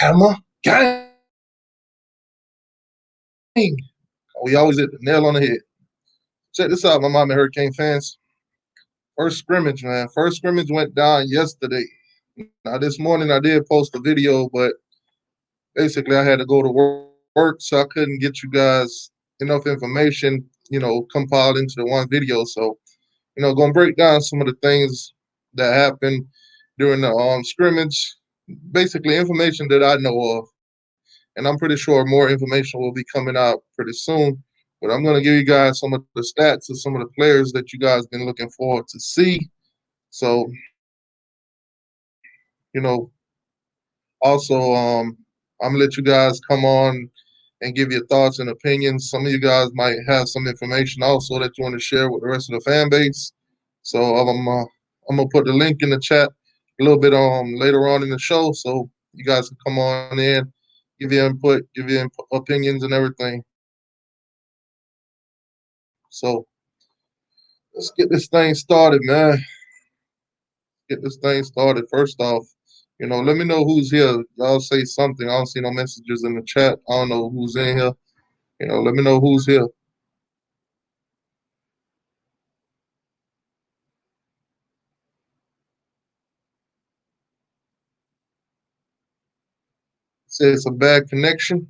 Hammer gang. We always hit the nail on the head. Check this out, my Miami Hurricane fans. First scrimmage, man. First scrimmage went down yesterday. Now this morning I did post a video, but basically I had to go to work, so I couldn't get you guys enough information, compiled into the one video. So, gonna break down some of the things that happened during the scrimmage. Basically, information that I know of, and I'm pretty sure more information will be coming out pretty soon. But I'm gonna give you guys some of the stats of some of the players that you guys been looking forward to see. So, you know, also, I'm gonna let you guys come on and give your thoughts and opinions. Some of you guys might have some information also that you want to share with the rest of the fan base. So I'm gonna put the link in the chat a little bit later on in the show, so you guys can come on in, give your input, give your opinions and everything. So let's get this thing started, man. Get this thing started. First off, let me know who's here. Y'all say something. I don't see no messages in the chat. I don't know who's in here. Let me know who's here. Say it's a bad connection.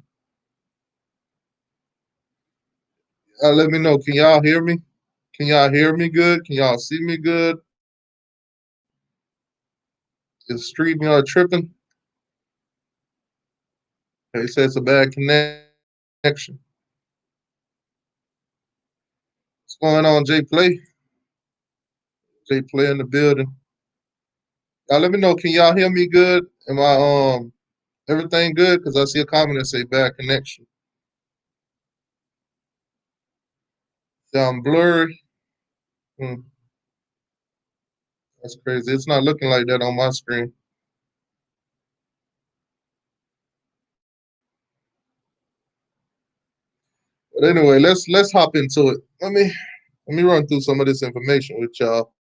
Let me know. Can y'all hear me? Can y'all hear me good? Can y'all see me good? Is StreamYard tripping? They say it's a bad connection. What's going on, Jay Play? Jay Play in the building. Y'all let me know. Can y'all hear me good? Am I everything good? Because I see a comment that say bad connection. Sound blurry. That's crazy. It's not looking like that on my screen. But anyway, let's hop into it. Let me run through some of this information with y'all.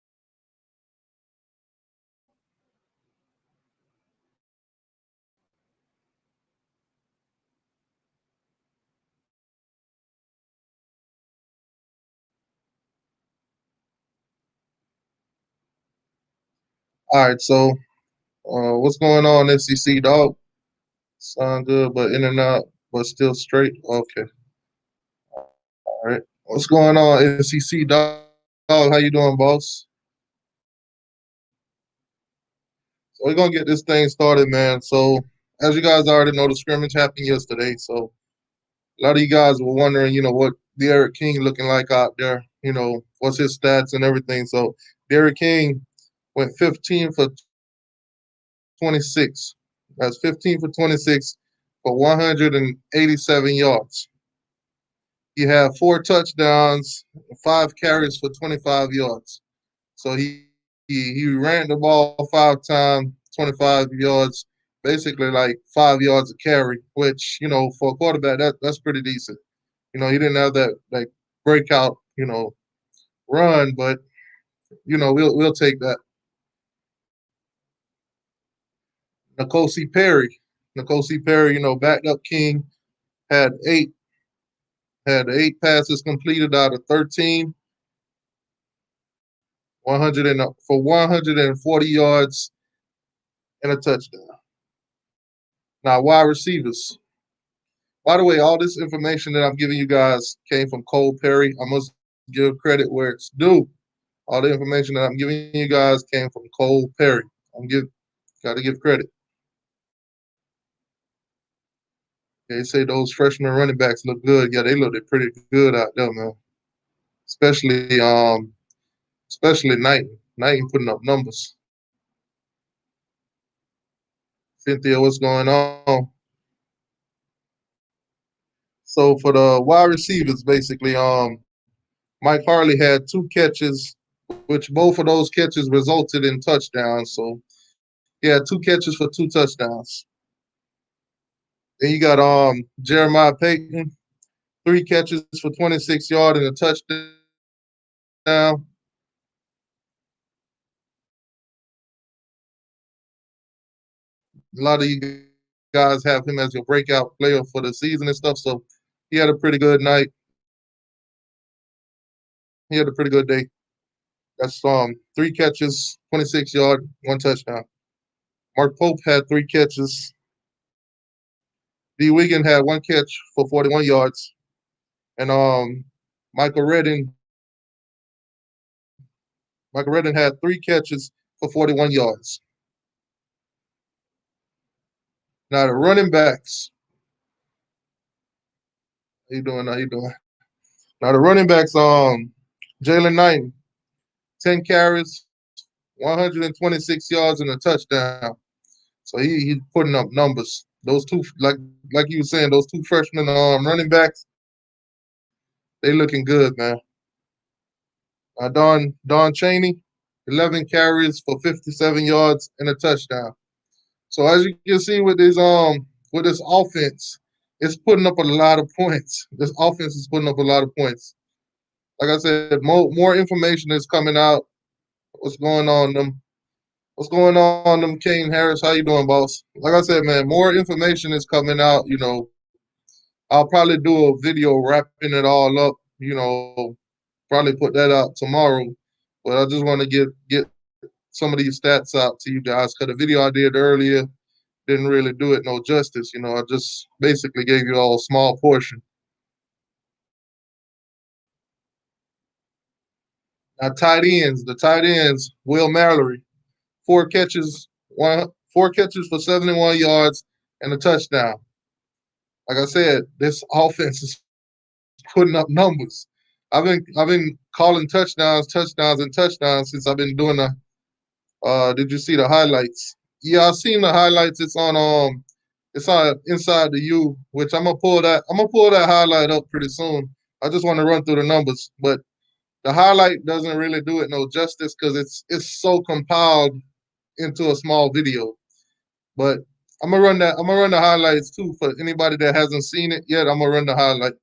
All right, so what's going on, SEC dog? Sound good, but in and out, but still straight. Okay, all right. What's going on, SEC dog? How you doing, boss? So we're gonna get this thing started, man. So as you guys already know, the scrimmage happened yesterday. So a lot of you guys were wondering, what Deriq King looking like out there. What's his stats and everything. So Deriq King went 15 for 26. That's 15 for 26 for 187 yards. He had 4 touchdowns, 5 carries for 25 yards. So he ran the ball 5 times, 25 yards, basically like 5 yards a carry, which for a quarterback that's pretty decent. He didn't have that breakout run, but we'll take that. N'Kosi Perry, backed up King, had eight had 8 passes completed out of 13, for 140 yards and a touchdown. Now, wide receivers. By the way, all this information that I'm giving you guys came from Cole Perry. I must give credit where it's due. All the information that I'm giving you guys came from Cole Perry. Got to give credit. They say those freshman running backs look good. Yeah, they looked pretty good out there, man. Especially Knighton. Knighton putting up numbers. Cynthia, what's going on? So for the wide receivers, basically, Mike Harley had 2 catches, which both of those catches resulted in touchdowns. So he had 2 catches for 2 touchdowns. Then you got Jeremiah Payton, 3 catches for 26 yards and a touchdown. A lot of you guys have him as your breakout player for the season and stuff. So he had a pretty good night. He had a pretty good day. That's 3 catches, 26 yard, 1 touchdown. Mark Pope had 3 catches. D. Wiggin had 1 catch for 41 yards. And Michael Redding Michael Redding had 3 catches for 41 yards. Now the running backs. How you doing? How you doing? Now the running backs, Jalen Knight, 10 carries, 126 yards and a touchdown. So he's putting up numbers. Those two, like you were saying, those two freshman running backs, they looking good, man. Don Chaney, 11 carries for 57 yards and a touchdown. So as you can see with this offense, it's putting up a lot of points. This offense is putting up a lot of points. Like I said, more information is coming out. What's going on them? What's going on them? Kane Harris, how you doing, boss? Like I said, man, more information is coming out. I'll probably do a video wrapping it all up. Probably put that out tomorrow. But I just want to get some of these stats out to you guys because the video I did earlier didn't really do it no justice. I just basically gave you all a small portion. Now, the tight ends, Will Mallory, 4 catches for 71 yards and a touchdown. Like I said, this offense is putting up numbers. I've been calling touchdowns since I've been doing the. Did you see the highlights? Yeah, I've seen the highlights. It's on inside the U, which I'm gonna pull that. I'm gonna pull that highlight up pretty soon. I just want to run through the numbers, but the highlight doesn't really do it no justice because it's so compiled into a small video. But I'm gonna run that. I'm gonna run the highlights too for anybody that hasn't seen it yet. I'm gonna run the highlight.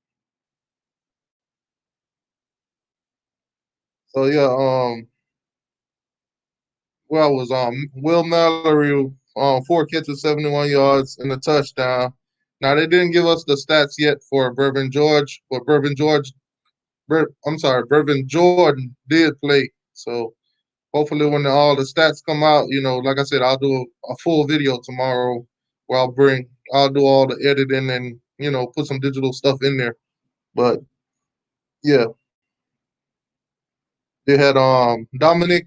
So yeah, Will Mallory, 4 catches, 71 yards and a touchdown. Now they didn't give us the stats yet for Bourbon George, but Bourbon Jordan did play. So hopefully when all the stats come out, like I said, I'll do a full video tomorrow where I'll do all the editing and put some digital stuff in there. But yeah, they had Dominic,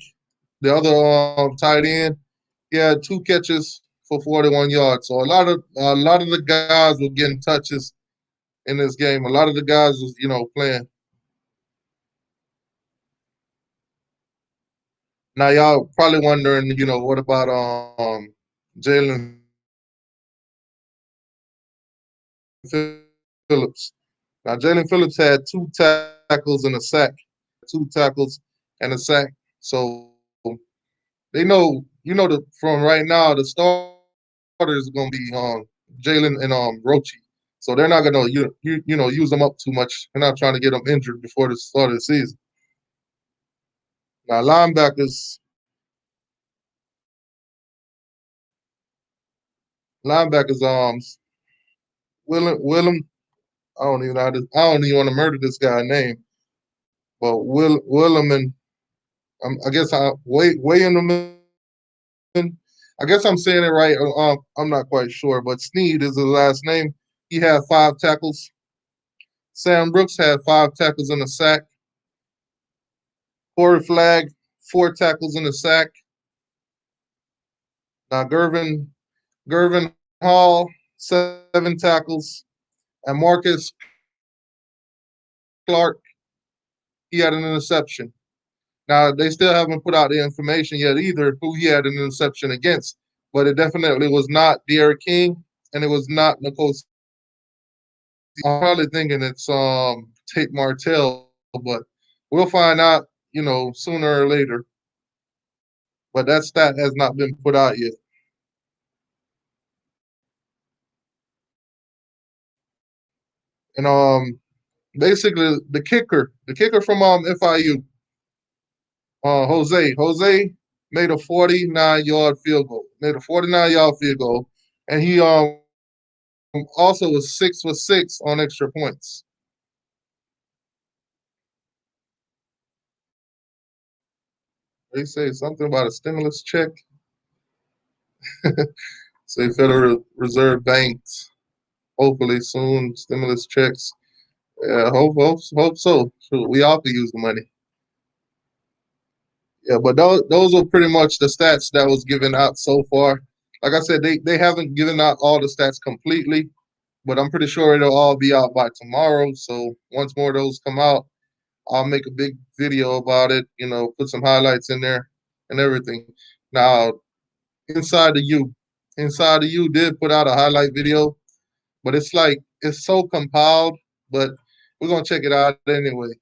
the other tight end. He had 2 catches for 41 yards. So a lot of the guys were getting touches in this game. A lot of the guys was playing. Now y'all probably wondering, what about Jalen Phillips? Now Jalen Phillips had 2 tackles and a sack. 2 tackles and a sack. So they know, from right now the starters are gonna be Jalen and Rochi. So they're not gonna use them up too much. They're not trying to get them injured before the start of the season. Now linebackers Willem. I don't even want to murder this guy's name, but Willem and I guess William. I guess I'm saying it right. I'm not quite sure, but Sneed is his last name. He had 5 tackles. Sam Brooks had 5 tackles and a sack. Corey Flagg, 4 tackles and a sack. Now Gervin Hall, 7 tackles. And Marcus Clark, he had an interception. Now they still haven't put out the information yet either who he had an interception against, but it definitely was not Deriq King and it was not Nicole. I'm probably thinking it's Tate Martell, but we'll find out, sooner or later. But that stat has not been put out yet. And basically the kicker from FIU, Jose made a 49-yard field goal. And he Also was 6 for 6 on extra points. They say something about a stimulus check. Say Federal Reserve Banks, hopefully soon stimulus checks. Yeah, hope so. So we all could use the money. Yeah, but those are pretty much the stats that was given out so far. Like I said, they haven't given out all the stats completely, but I'm pretty sure it'll all be out by tomorrow. So once more of those come out, I'll make a big video about it. Put some highlights in there and everything. Now, inside the U, inside the U did put out a highlight video, but it's like it's so compiled. But we're gonna check it out anyway.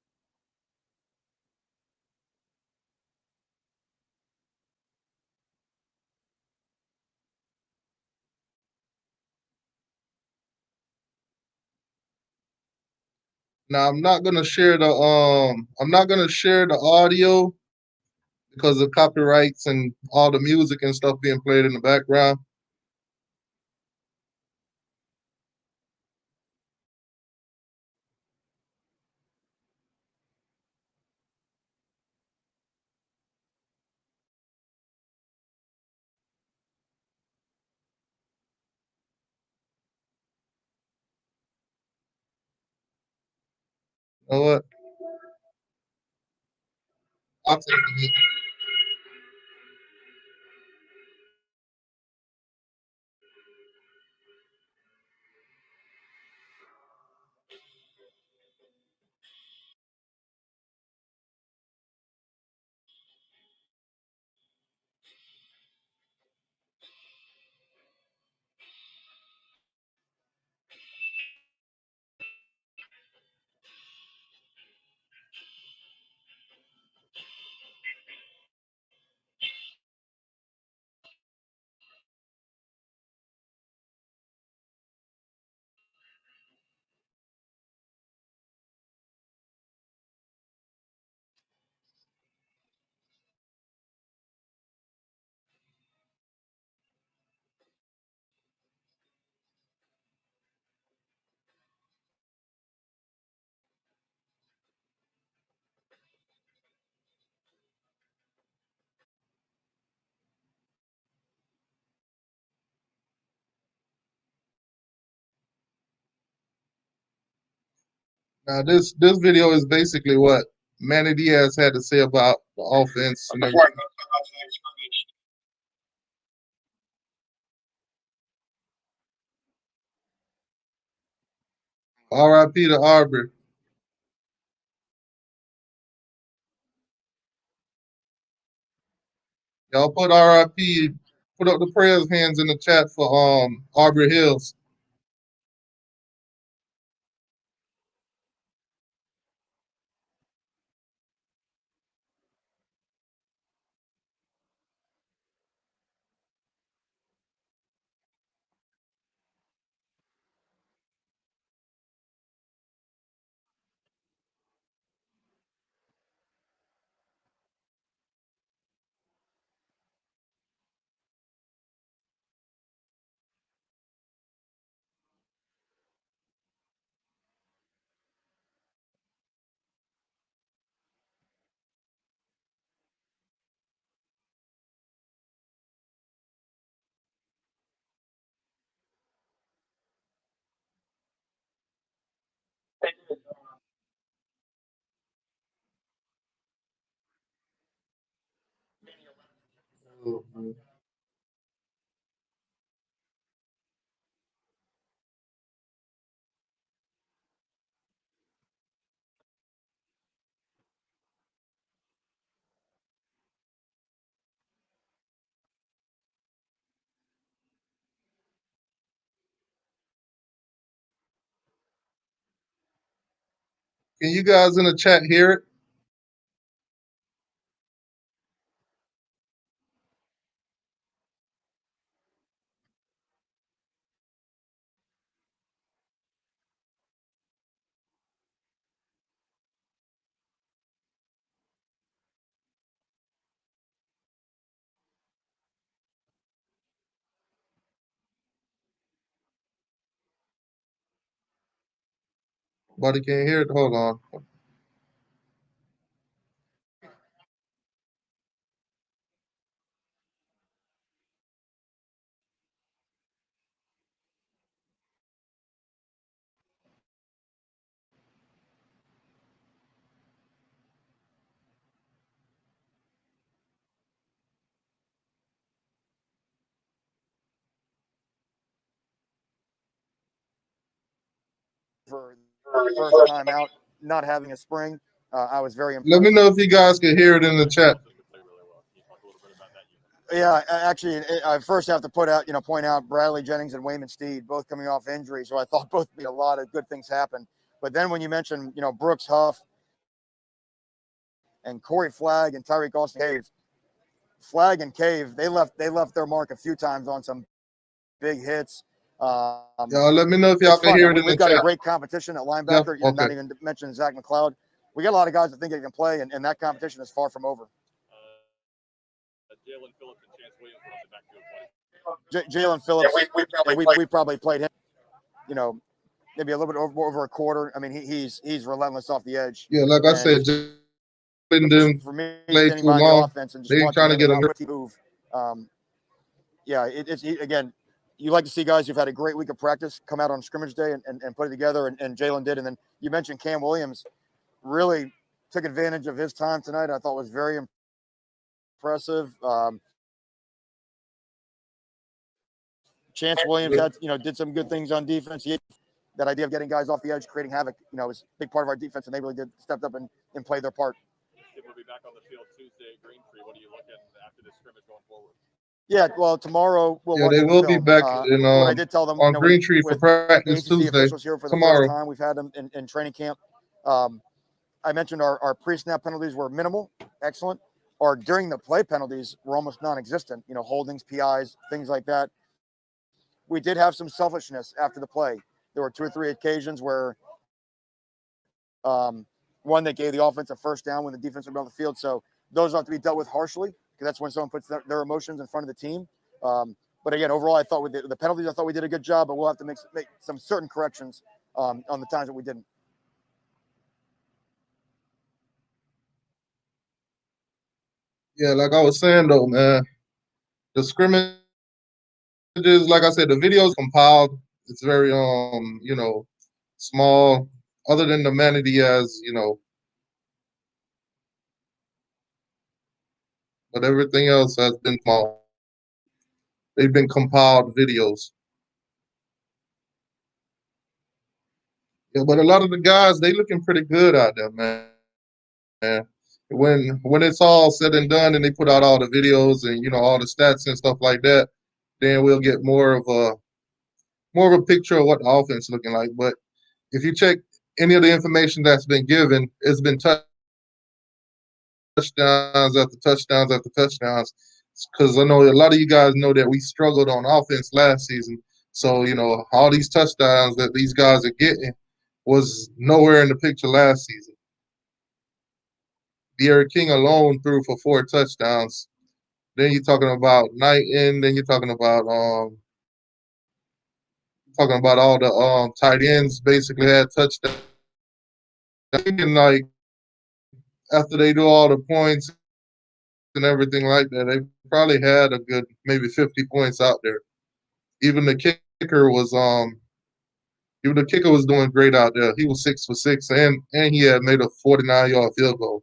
Now I'm not gonna share the audio because of copyrights and all the music and stuff being played in the background. You know what? I'll take the hit. Now this video is basically what Manny Diaz had to say about the offense and everything. R.I.P. to Arbor. Y'all put R.I.P. Put up the prayers hands in the chat for Arbor Hills. Can you guys in the chat hear it? Nobody can hear it. Hold on. For the first time out, not having a spring. I was very Let me impressed. know if you guys can hear it in the chat. Yeah, actually, I first have to point out Bradley Jennings and Wayman Steed both coming off injury, so I thought both a lot of good things happened. But then when you mentioned, Brooks Huff and Corey Flagg and Tyreek Austin Cave, Flagg and Cave, they left their mark a few times on some big hits. Y'all let me know if y'all It's can fun. hear it in the We've got a chat. great competition at Yeah, linebacker. okay. Not even to mention Zach McLeod. We got a lot of guys that think they can play, and that competition is far from over. Jalen Phillips and Chance Williams were on the backfield. Jalen Phillips, Yeah, we probably played him, maybe a little bit over a quarter. I mean, he's relentless off the edge. Yeah, like I said, didn't For me, play standing too by the long. offense and just They ain't watching trying to him get and a how quick he move. Again, you like to see guys who've had a great week of practice come out on scrimmage day and put it together, and Jalen did. And then you mentioned Cam Williams really took advantage of his time tonight. I thought was very impressive. Chance Williams did some good things on defense. That idea of getting guys off the edge, creating havoc, is a big part of our defense, and they really did stepped up and played their part. We'll be back on the field Tuesday at Green Tree. What are you looking after this scrimmage going forward? Yeah, well, tomorrow we'll watch they the will be film. back What I did tell them, on Green Tree for with practice ACC Tuesday officials here for the tomorrow. first time, we've had them in training camp. I mentioned our pre-snap penalties were minimal, excellent. Or during the play penalties were almost non-existent. Holdings, PIs, things like that. We did have some selfishness after the play. There were 2 or 3 occasions where one that gave the offense a first down when the defense was on the field. So those have to be dealt with harshly because that's when someone puts their emotions in front of the team. But again, overall, I thought with the penalties, I thought we did a good job, but we'll have to make some certain corrections on the times that we didn't. Yeah, like I was saying though, man, the scrimmages, like I said, the videos compiled. It's very small. Other than the Manny Diaz, but everything else has been small. They've been compiled videos. Yeah, but a lot of the guys, they looking pretty good out there, man. When it's all said and done, and they put out all the videos and all the stats and stuff like that, then we'll get more of a picture of what the offense looking like. But if you check any of the information that's been given, it's been touchdowns after touchdowns after touchdowns. Because I know a lot of you guys know that we struggled on offense last season. So, all these touchdowns that these guys are getting was nowhere in the picture last season. Deriq King alone threw for 4 touchdowns. Then you're talking about Knighton. Then you're talking about all the tight ends basically had touchdowns. And like after they do all the points and everything like that, they probably had a good maybe 50 points out there. Even the kicker was doing great out there. He was 6 for 6, and he had made a 49-yard field goal.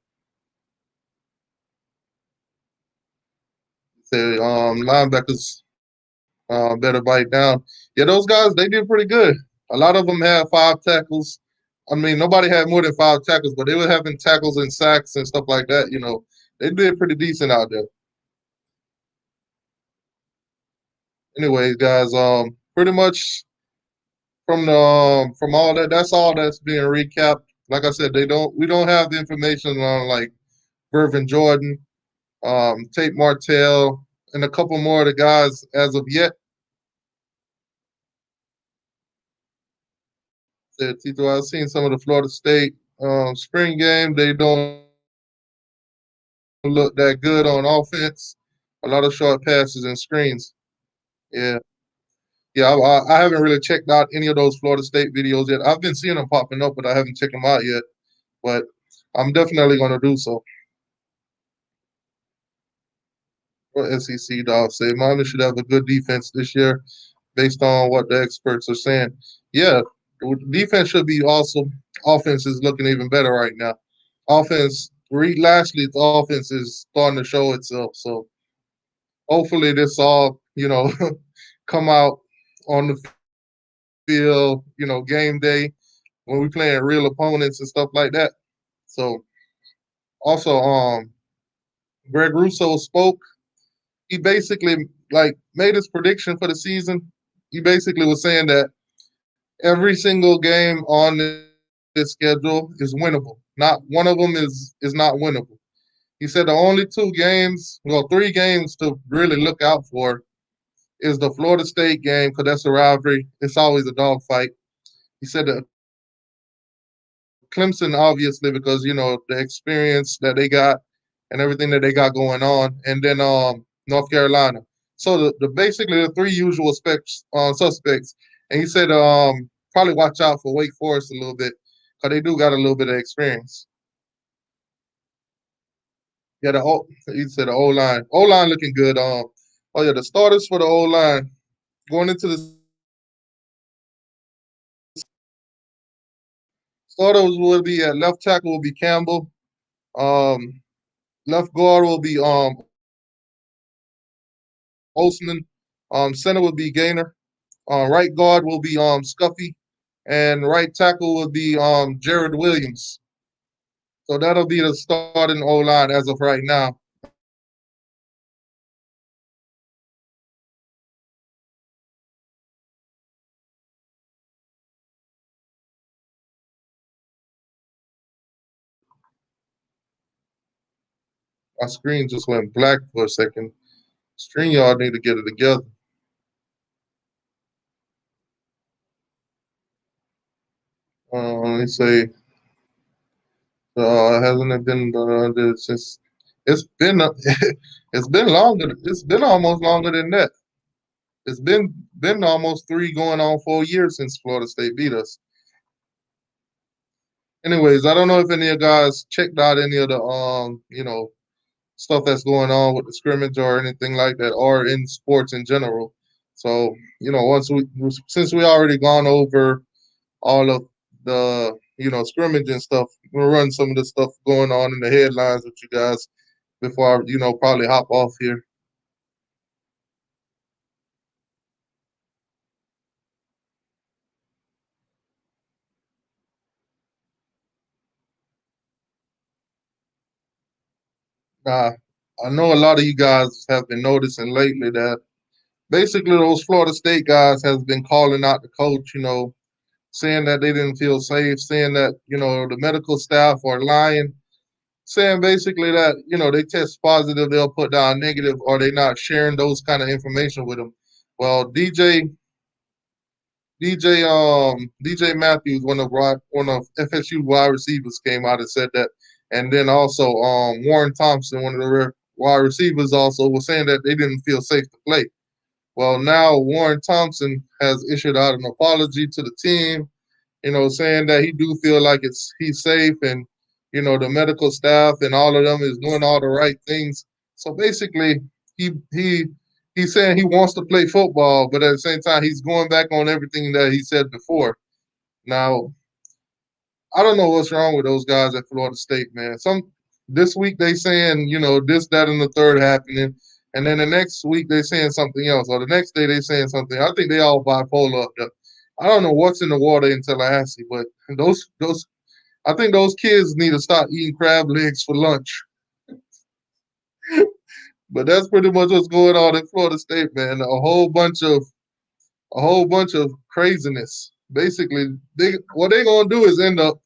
The linebackers better bite down. Yeah, those guys, they did pretty good. A lot of them had 5 tackles. I mean, nobody had more than 5 tackles, but they were having tackles and sacks and stuff like that. They did pretty decent out there. Anyways, guys, pretty much from all that, that's all that's being recapped. Like I said, we don't have the information on like Vervin Jordan, Tate Martell, and a couple more of the guys as of yet. Said Tito, I've seen some of the Florida State spring game. They don't look that good on offense. A lot of short passes and screens. Yeah. Yeah, I haven't really checked out any of those Florida State videos yet. I've been seeing them popping up, but I haven't checked them out yet. But I'm definitely going to do so. What SEC dogs say, Miami should have a good defense this year, based on what the experts are saying. Yeah, defense should be awesome. Offense is looking even better right now. Offense, Reed Lashley's offense is starting to show itself. So hopefully this all, come out on the field, game day when we playing real opponents and stuff like that. So also, Greg Russo spoke. He basically like made his prediction for the season. He basically was saying that every single game on this schedule is winnable. Not one of them is not winnable. He said the only two games, well, three games to really look out for is the Florida State game because that's a rivalry. It's always a dogfight. He said that Clemson, obviously, because the experience that they got and everything that they got going on, and then North Carolina. So the basically the three usual suspects. And he said probably watch out for Wake Forest a little bit because they do got a little bit of experience. Yeah, he said the O line looking good. Oh yeah, the starters for the O line going into the starters will be at left tackle will be Campbell. Um, left guard will be Osman. Center will be Gainer. Right guard will be Scuffy, and right tackle will be Jared Williams. So that'll be the starting O line as of right now. My screen just went black for a second. StreamYard need to get it together. Let me say, hasn't it been since it's been it's been longer. It's been almost longer than that. It's been almost 3 going on 4 years since Florida State beat us. Anyways, I don't know if any of you guys checked out any of the stuff that's going on with the scrimmage or anything like that, or in sports in general. So once since we already gone over all of the scrimmage and stuff, we'll run some of the stuff going on in the headlines with you guys before I probably hop off here. Now, I know a lot of you guys have been noticing lately that basically those Florida State guys has been calling out the coach, saying that they didn't feel safe, saying that, the medical staff are lying, saying basically that, they test positive, they'll put down negative, or they're not sharing those kind of information with them. Well, DJ Matthews, one of FSU wide receivers, came out and said that, and then also Warren Thompson, one of the wide receivers, also was saying that they didn't feel safe to play. Well, now Warren Thompson has issued out an apology to the team, saying that he do feel like he's safe, and the medical staff and all of them is doing all the right things. So basically, he he he's saying he wants to play football, but at the same time, he's going back on everything that he said before. Now, I don't know what's wrong with those guys at Florida State, man. This week they saying this, that, and the third happening, and then the next week they saying something else, or the next day they saying something. I think they all bipolar up there. I don't know what's in the water in Tallahassee, but those I think those kids need to start eating crab legs for lunch. But that's pretty much what's going on in Florida State, man. A whole bunch of craziness. Basically, what they're gonna do is end up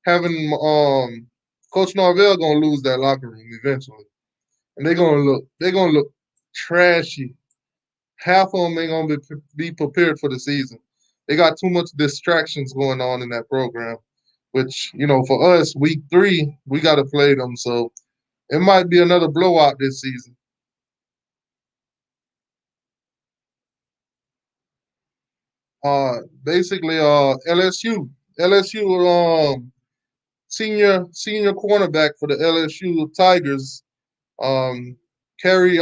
having Coach Norvell gonna lose that locker room eventually, and they're gonna look trashy. Half of them ain't gonna be prepared for the season. They got too much distractions going on in that program. Which for us, week 3 we got to play them, so it might be another blowout this season. Basically, LSU, senior cornerback for the LSU Tigers, um, Kerry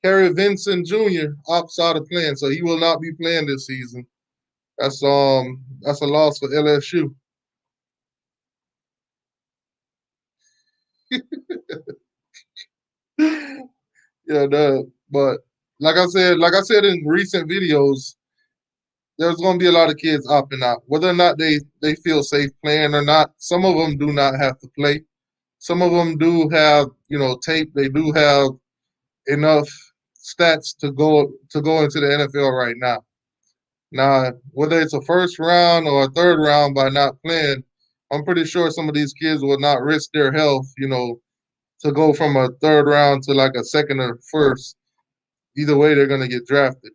Kerry Vincent Jr. opts out of playing, so he will not be playing this season. That's a loss for LSU. Yeah, but like I said in recent videos, there's going to be a lot of kids opting out, whether or not they feel safe playing or not. Some of them do not have to play. Some of them do have tape. They do have enough stats to go into the NFL right now. Now, whether it's a first round or a third round by not playing, I'm pretty sure some of these kids will not risk their health, to go from a third round to like a second or first. Either way, they're going to get drafted.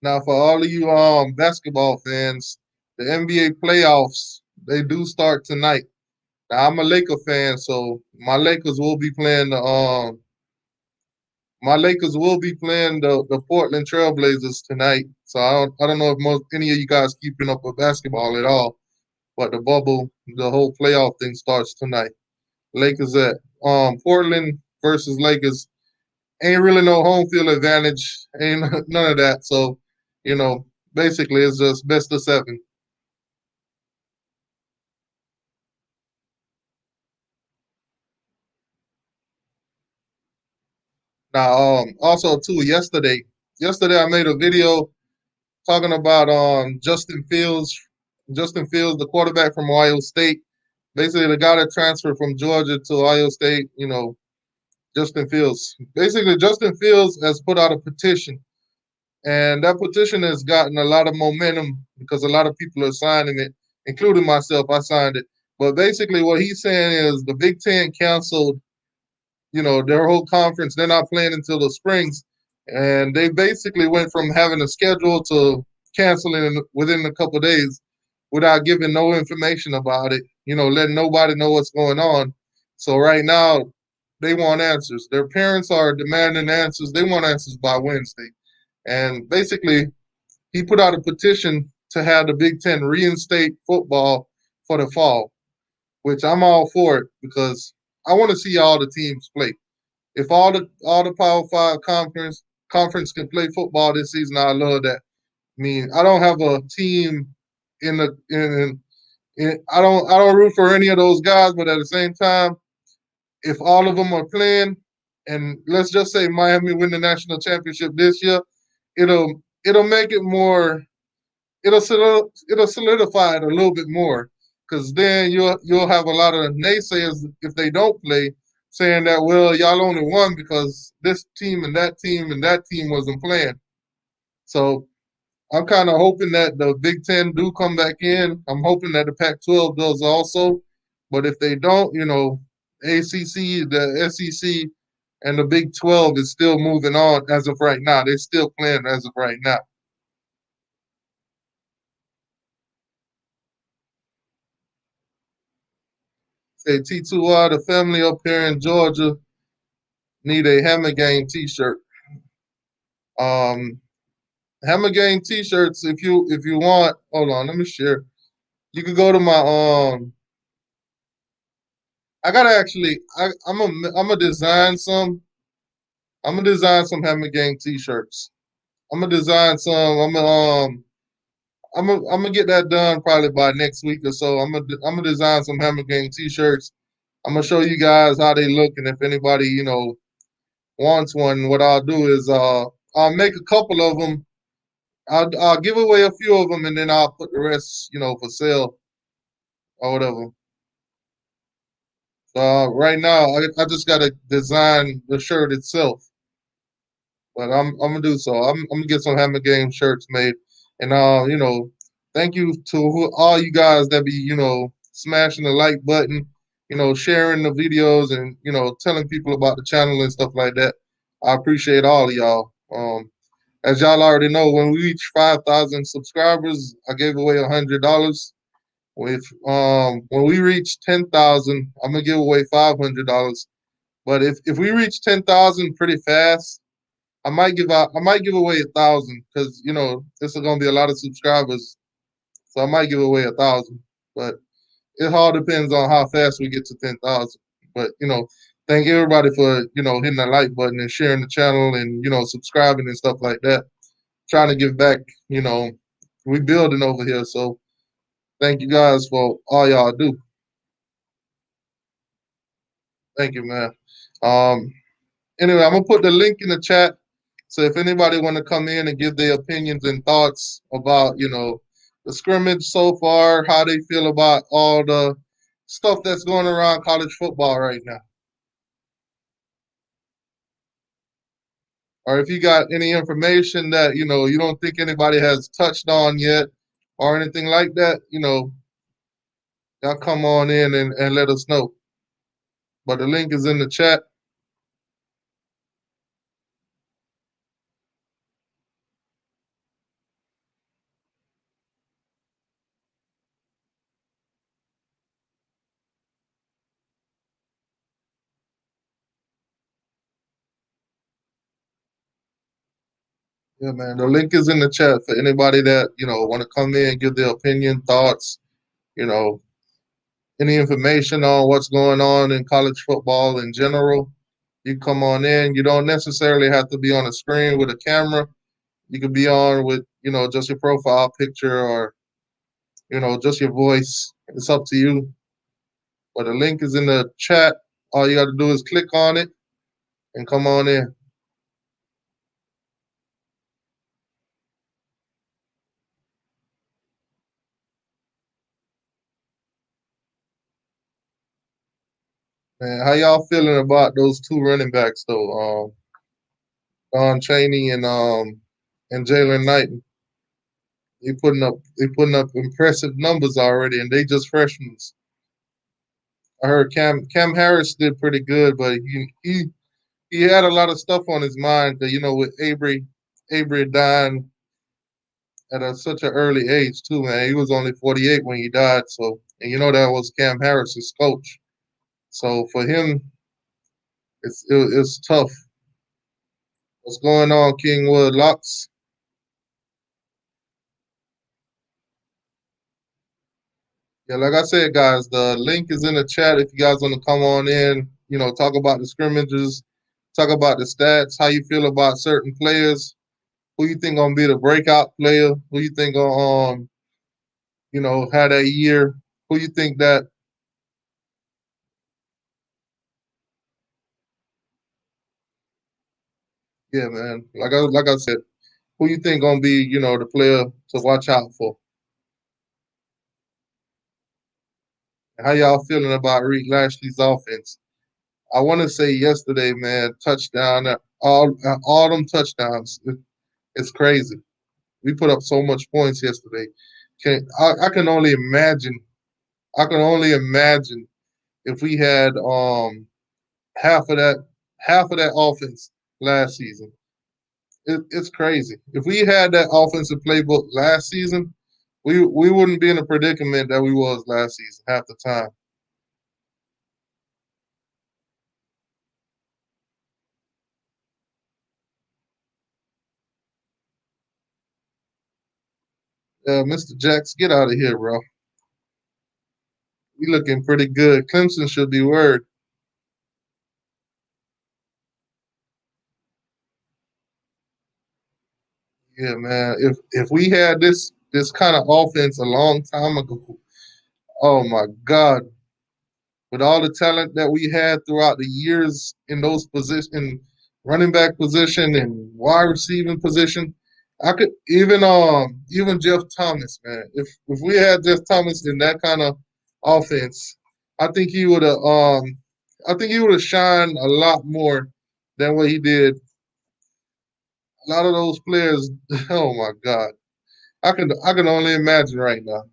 Now, for all of you basketball fans, the NBA playoffs they do start tonight. Now, I'm a Laker fan, so my Lakers will be playing the Portland Trailblazers tonight. So I don't know if any of you guys keeping up with basketball at all, but the whole playoff thing starts tonight. Lakers at Portland versus Lakers. Ain't really no home field advantage. Ain't none of that. So, you know, basically it's just best of seven. Now, also too, yesterday I made a video talking about Justin Fields. Justin Fields, the quarterback from Ohio State, basically the guy that transferred from Georgia to Ohio State. Justin Fields. Basically, Justin Fields has put out a petition, and that petition has gotten a lot of momentum because a lot of people are signing it, including myself. I signed it. But basically, what he's saying is the Big Ten canceled their whole conference. They're not playing until the springs, and they basically went from having a schedule to canceling within a couple of days without giving no information about it. Letting nobody know what's going on. So right now, they want answers. Their parents are demanding answers. They want answers by Wednesday, and basically, he put out a petition to have the Big Ten reinstate football for the fall, which I'm all for it because I want to see all the teams play. If all the Power Five conference can play football this season, I love that. I mean, I don't have a team in the in I don't root for any of those guys, but at the same time, if all of them are playing, and let's just say Miami win the national championship this year, it'll make it more. It'll solidify it a little bit more because then you'll have a lot of naysayers if they don't play saying that, well, y'all only won because this team and that team and that team wasn't playing. So I'm kind of hoping that the Big Ten do come back in. I'm hoping that the Pac-12 does also. But if they don't, ACC, the SEC, and the Big 12 is still moving on as of right now. They're still playing as of right now. Say T2R, the family up here in Georgia need a Hammer Game T-shirt. Um, Hammer Game T-shirts. If you want, hold on, let me share. You can go to my I gotta actually. I'm gonna design some. I'm gonna design some Hammer Gang T-shirts. I'm gonna design some. I'm gonna get that done probably by next week or so. I'm gonna design some Hammer Gang T-shirts. I'm gonna show you guys how they look, and if anybody wants one, what I'll do is I'll make a couple of them. I'll give away a few of them, and then I'll put the rest for sale or whatever. Right now, I just gotta design the shirt itself. But I'm gonna do so. I'm gonna get some Hammer Game shirts made, and thank you to all you guys that be smashing the like button, sharing the videos, and telling people about the channel and stuff like that. I appreciate all of y'all. As y'all already know, when we reach 5,000 subscribers, I gave away $100. If when we reach 10,000, I'm gonna give away $500. But if we reach 10,000 pretty fast, I might give away 1,000 because this is gonna be a lot of subscribers, so I might give away 1,000. But it all depends on how fast we get to 10,000. But thank everybody for hitting that like button and sharing the channel and subscribing and stuff like that. Trying to give back. We building over here, so thank you guys for all y'all do. Thank you, man. Um, anyway, I'm gonna put the link in the chat. So if anybody want to come in and give their opinions and thoughts about, the scrimmage so far, how they feel about all the stuff that's going around college football right now, or if you got any information that you don't think anybody has touched on yet, or anything like that, y'all come on in and let us know. But the link is in the chat. Yeah, man. The link is in the chat for anybody that want to come in, give their opinion, thoughts, you know, any information on what's going on in college football in general. You come on in. You don't necessarily have to be on a screen with a camera. You could be on with just your profile picture or just your voice. It's up to you. But the link is in the chat. All you got to do is click on it and come on in. Man, how y'all feeling about those two running backs though? Don Chaney and Jalen Knight. They putting up impressive numbers already, and they just freshmen. I heard Cam Harris did pretty good, but he had a lot of stuff on his mind. That with Avery dying at such an early age too, man. He was only 48 when he died. So, and that was Cam Harris's coach. So for him, it's tough. What's going on, Kingwood Locks? Yeah, like I said, guys, the link is in the chat if you guys want to come on in, talk about the scrimmages, talk about the stats, how you feel about certain players, who you think gonna be the breakout player, who you think gonna had that year, who you think that yeah, man. Like I said, who you think gonna be, the player to watch out for. How y'all feeling about Reed Lashley's offense? I want to say yesterday, man, touchdown, all them touchdowns. It's crazy. We put up so much points yesterday. I can only imagine. I can only imagine if we had half of that half of that offense last season. It's crazy. If we had that offensive playbook last season, we wouldn't be in the predicament that we was last season half the time. Mr. Jacks, get out of here, bro. We looking pretty good. Clemson should be worried. Yeah, man. If we had this kind of offense a long time ago, oh my God, with all the talent that we had throughout the years in those positions, running back position and wide receiving position, I could even Jeff Thomas, man. If we had Jeff Thomas in that kind of offense, I think he would have shined a lot more than what he did. A lot of those players, oh my God. I can only imagine right now.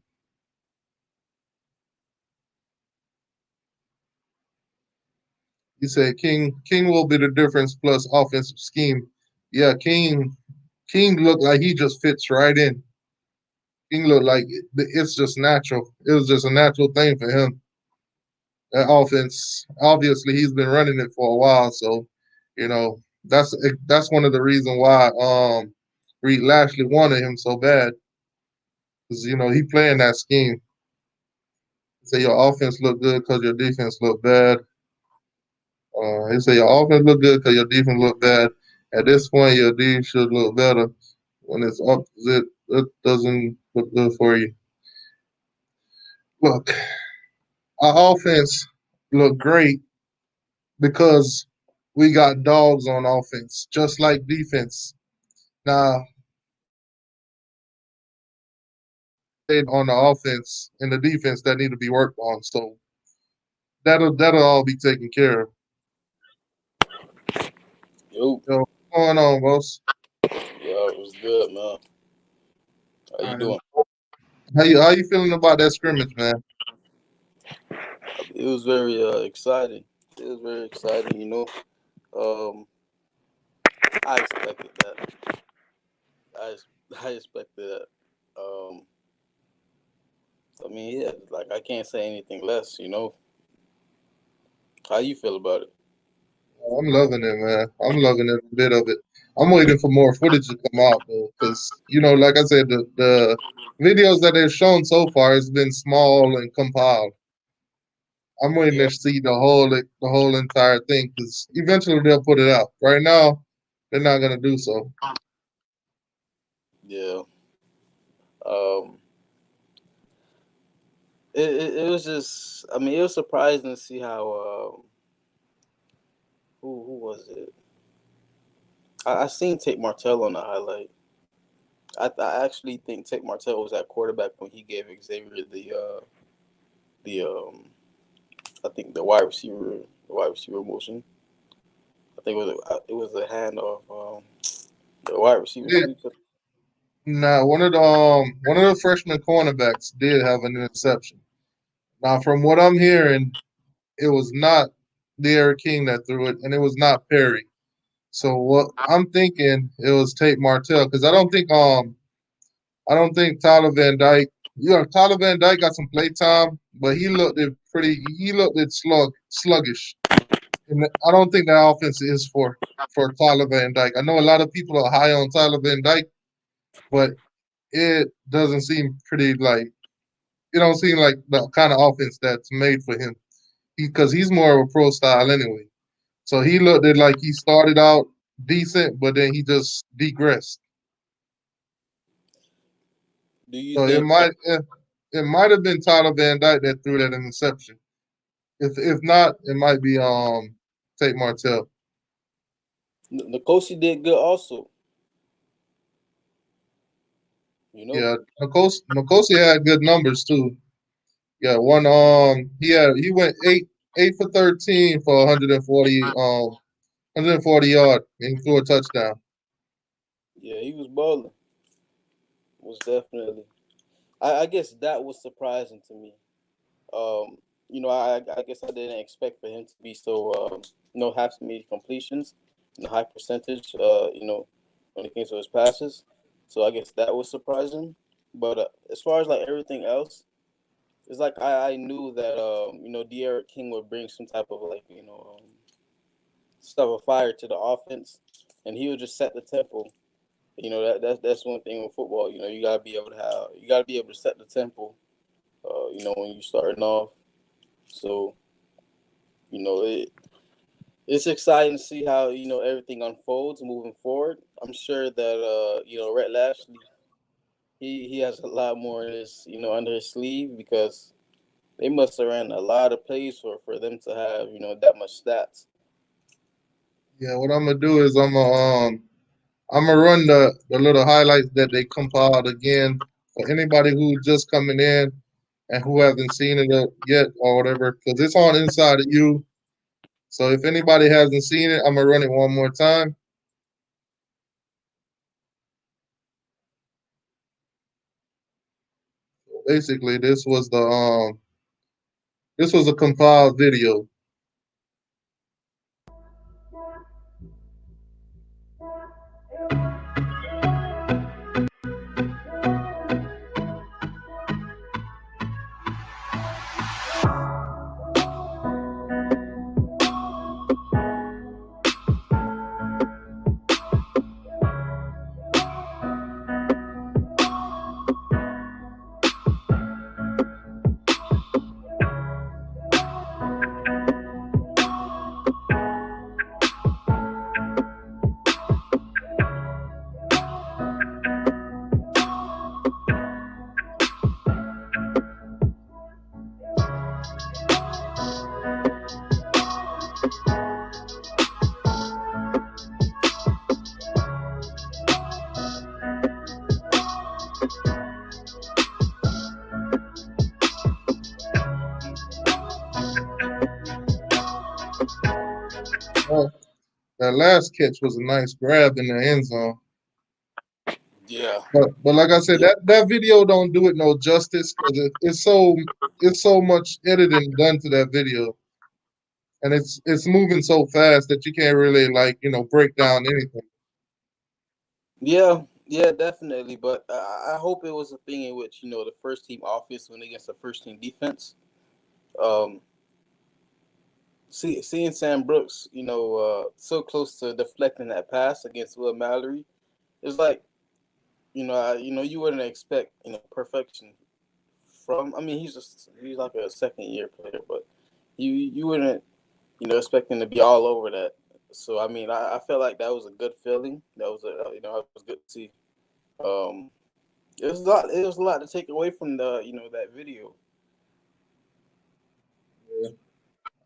You said King will be the difference plus offensive scheme. Yeah, King looked like he just fits right in. he looked like it's just natural. It was just a natural thing for him. That offense, obviously, he's been running it for a while, so you know that's one of the reasons why Reed Lashley wanted him so bad, because he playing that scheme. Say your offense look good because your defense look bad. He say your offense look good because your defense look bad. At this point, your D should look better. When it's opposite, it doesn't look good for you. Look, our offense look great because we got dogs on offense, just like defense. Now, on the offense and the defense that need to be worked on. So that'll all be taken care of. Yo, So what's going on, boss? yo, it was good, man. How you doing? How you feeling about that scrimmage, man? It was very exciting. It was very exciting, you know. Um, I expected that. I I expected that. Um, I mean, yeah, like I can't say anything less, you know. How you feel about it? I'm loving it, man. I'm loving every bit of it. I'm waiting for more footage to come out though, because like I said, the videos that they've shown so far has been small and compiled. I'm waiting Yeah, to see the whole entire thing, because eventually they'll put it out. Right now, they're not gonna do so. yeah. Um, it was just, I mean, it was surprising to see how who was it? I seen Tate Martell on the highlight. I actually think Tate Martell was at quarterback when he gave Xavier the I think the wide receiver motion. I think it was a handoff. The wide receiver Yeah. sweep. Now, one of the freshman cornerbacks did have an interception. Now, from what I'm hearing, it was not Deriq King that threw it, and it was not Perry. So what I'm thinking, it was Tate Martell, because I don't think Tyler Van Dyke. Tyler Van Dyke got some play time, but he looked sluggish. And I don't think that offense is for Tyler Van Dyke. I know a lot of people are high on Tyler Van Dyke, but it doesn't seem it don't seem like the kind of offense that's made for him. Because he's more of a pro style anyway. So he looked at like he started out decent, but then he just degressed. Do you So it think might it might have been Tyler Van Dyke that threw that interception. If not, it might be Tate Martell. Nkosi did good also? You know. Yeah, Nkosi had good numbers too. Yeah, he went eight for 13 for 140 yard, and he threw a touchdown. Yeah, he was balling. Was definitely. I guess that was surprising to me. Um, I guess I didn't expect for him to be so have so many completions and a high percentage. When it came to his passes. So I guess that was surprising. But as far as like everything else, it's like I knew that De'Aaron King would bring some type of like stuff of fire to the offense, and he would just set the tempo. That's one thing with football. You gotta be able to set the tempo. When you're starting off. So it's exciting to see how everything unfolds moving forward. I'm sure that Rhett Lashley he has a lot more in his under his sleeve because they must have ran a lot of plays for them to have that much stats. Yeah, what I'm gonna do is I'm gonna run the little highlights that they compiled again for anybody who's just coming in and who hasn't seen it yet or whatever, because it's on Inside of You. So if anybody hasn't seen it, I'm gonna run it one more time. Basically, this was a compiled video. That last catch was a nice grab in the end zone. Yeah. But like I said, that video don't do it no justice because it's so much editing done to that video, and it's moving so fast that you can't really break down anything. Yeah, definitely. But I hope it was a thing in which the first team offense went against the first team defense. Um, seeing Sam Brooks, so close to deflecting that pass against Will Mallory, it's like you wouldn't expect perfection from. I mean, he's like a second year player, but you wouldn't expect him to be all over that. So I mean, I felt like that was a good feeling. That was it was good to see. Um, it was a lot. It was a lot to take away from the that video.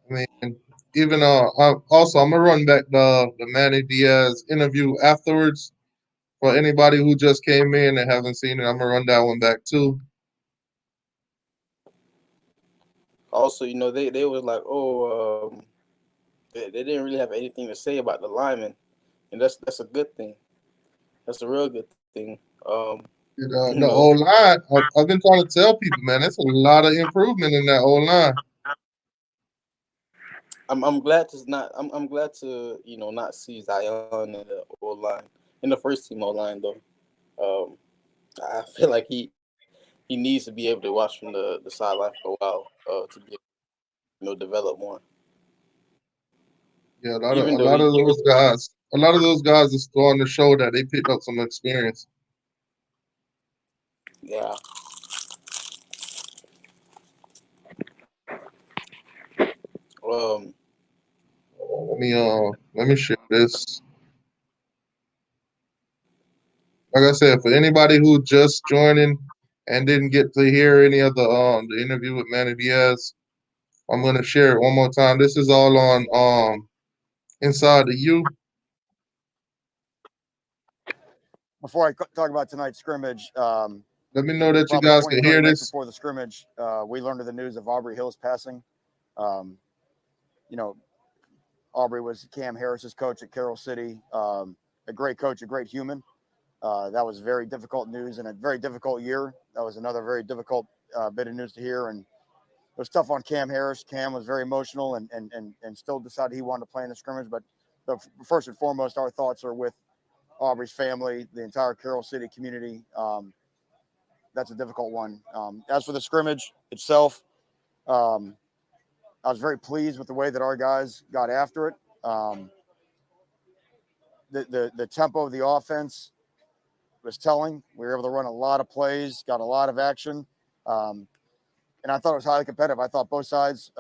I mean, even I'm gonna run back the Manny Diaz interview afterwards for anybody who just came in and haven't seen it. I'm gonna run that one back too. Also, they was like, they didn't really have anything to say about the linemen, and that's a good thing. That's a real good thing. You The know, O line, I've been trying to tell people, man, it's a lot of improvement in that O line. I'm glad to not. I'm glad to not see Zion in the O line in the first team O line though. I feel like he needs to be able to watch from the sideline for a while to be develop more. Yeah, Even a though lot of those guys, are starting to show that they picked up some experience. yeah. Um, Let me share this. Like I said, for anybody who just joining and didn't get to hear any of the interview with Manny Diaz, I'm gonna share it one more time. This is all on Inside the U. Before I talk about tonight's scrimmage, Let me know that you probably guys 20, can 30 hear minutes this. before the scrimmage, we learned of the news of Aubrey Hill's passing. Um, you know, Aubrey was Cam Harris's coach at Carroll City. A great coach, a great human. That was very difficult news and a very difficult year. That was another very difficult bit of news to hear. And it was tough on Cam Harris. Cam was very emotional and still decided he wanted to play in the scrimmage. But first and foremost, our thoughts are with Aubrey's family, the entire Carroll City community. That's a difficult one. As for the scrimmage itself, I was very pleased with the way that our guys got after it. The tempo of the offense was telling. We were able to run a lot of plays, got a lot of action, and I thought it was highly competitive. I thought both sides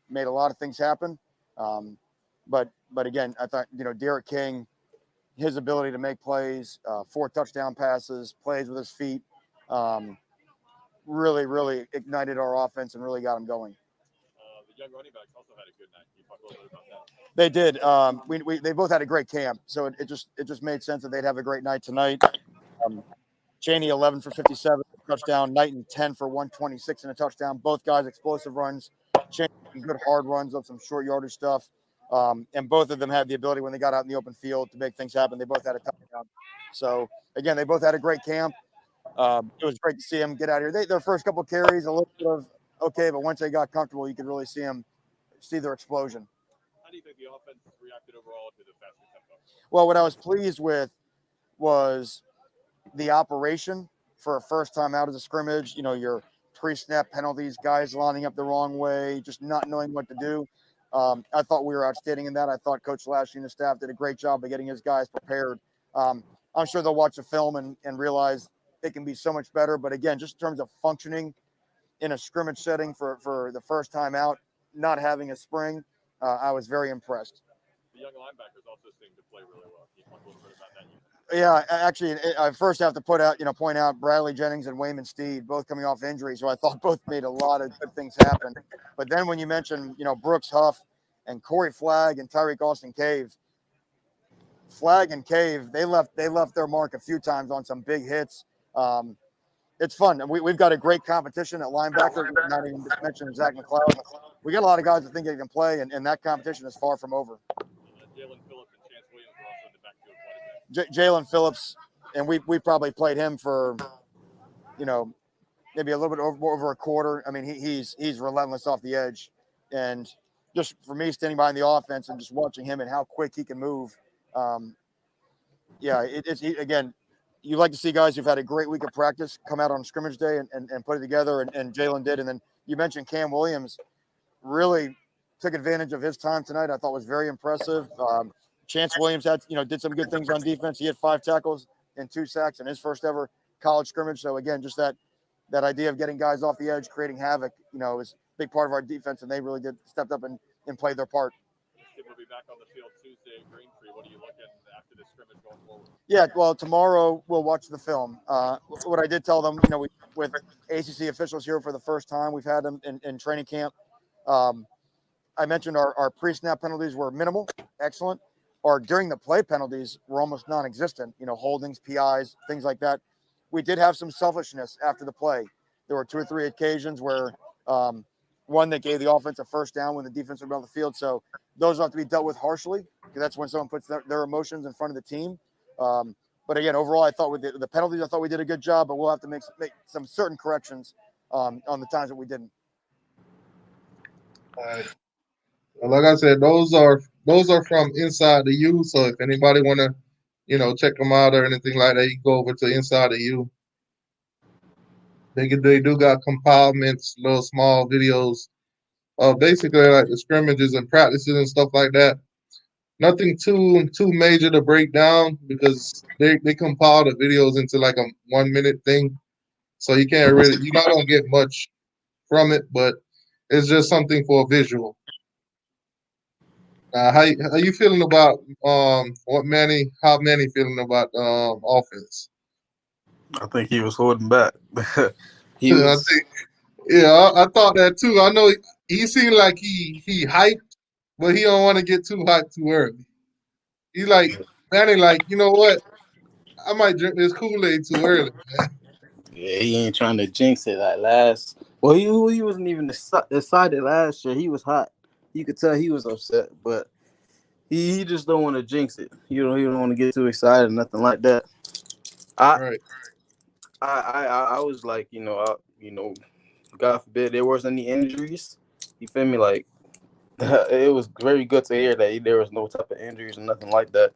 made a lot of things happen. But again, I thought Deriq King, his ability to make plays, 4 touchdown passes, plays with his feet, really ignited our offense and really got them going. The young running backs also had a good night. Can you talk a little bit about that? They did. They both had a great camp, so it just made sense that they'd have a great night tonight. Cheney 11 for 57 touchdown, Knighton 10 for 126 and a touchdown. Both guys explosive runs. Cheney good hard runs on some short yardage stuff, and both of them had the ability when they got out in the open field to make things happen. They both had a touchdown. So again, they both had a great camp. It was great to see them get out here. Their first couple carries a little bit of okay, but once they got comfortable, you could really see their explosion. How do you think the offense reacted overall to the faster tempo? Well, what I was pleased with was the operation for a first time out of the scrimmage. Your pre-snap penalties, guys lining up the wrong way, just not knowing what to do. I thought we were outstanding in that. I thought Coach Lashley and the staff did a great job of getting his guys prepared. I'm sure they'll watch the film and realize it can be so much better. But again, just in terms of functioning in a scrimmage setting for the first time out, not having a spring, I was very impressed. The young linebackers also seem to play really well. Can you talk a little bit about that? Yeah, actually, I first have to point out Bradley Jennings and Wayman Steed, both coming off injury, so I thought both made a lot of good things happen. But then when you mention, Brooks Huff and Corey Flagg and Tyreek Austin Cave, Flagg and Cave, they left their mark a few times on some big hits. It's fun. We've got a great competition at linebacker. Not even mention Zach McLeod. We got a lot of guys that think they can play, and that competition is far from over. Jalen Phillips, and we probably played him for, maybe a little bit over a quarter. I mean, he's relentless off the edge, and just for me standing behind the offense and just watching him and how quick he can move. Again, you like to see guys who've had a great week of practice come out on scrimmage day and put it together, and Jalen did. And then you mentioned Cam Williams really took advantage of his time tonight. I thought was very impressive. Chance Williams did some good things on defense. He had 5 tackles and 2 sacks in his first ever college scrimmage. So again, just that idea of getting guys off the edge, creating havoc, is a big part of our defense, and they really stepped up and played their part. We'll be back on the field Tuesday at Green Tree. What are you looking after this scrimmage going forward? Yeah, well, tomorrow we'll watch the film. What I did tell them, with ACC officials here for the first time, we've had them in training camp. I mentioned our pre-snap penalties were minimal, excellent. Or during the play penalties were almost non-existent. Holdings, PIs, things like that. We did have some selfishness after the play. There were 2 or 3 occasions where one that gave the offense a first down when the defense was on the field. So those have to be dealt with harshly, because that's when someone puts their emotions in front of the team. But again, overall, I thought with the penalties, I thought we did a good job, but we'll have to make some certain corrections on the times that we didn't. All right. Well, like I said, those are from Inside the U. So if anybody want to, check them out or anything like that, you go over to Inside the U. They do got compilements, little small videos of basically like the scrimmages and practices and stuff like that. Nothing too major to break down, because they compile the videos into like a 1-minute thing. So you're not gonna get much from it, but it's just something for a visual. How you feeling about how Manny feeling about offense? I think he was holding back. He I was. think, yeah, I thought that too. I know he seemed like he hyped, but he don't want to get too hyped too early. He's like, Manny, like, you know what? I might drink this Kool-Aid too early, man. Yeah, he ain't trying to jinx it like last. Well, he wasn't even excited last year. He was hot. You could tell he was upset, but he just don't want to jinx it. He don't want to get too excited, nothing like that. I Right. I was like, God forbid there was any injuries. You feel me? Like it was very good to hear that there was no type of injuries or nothing like that.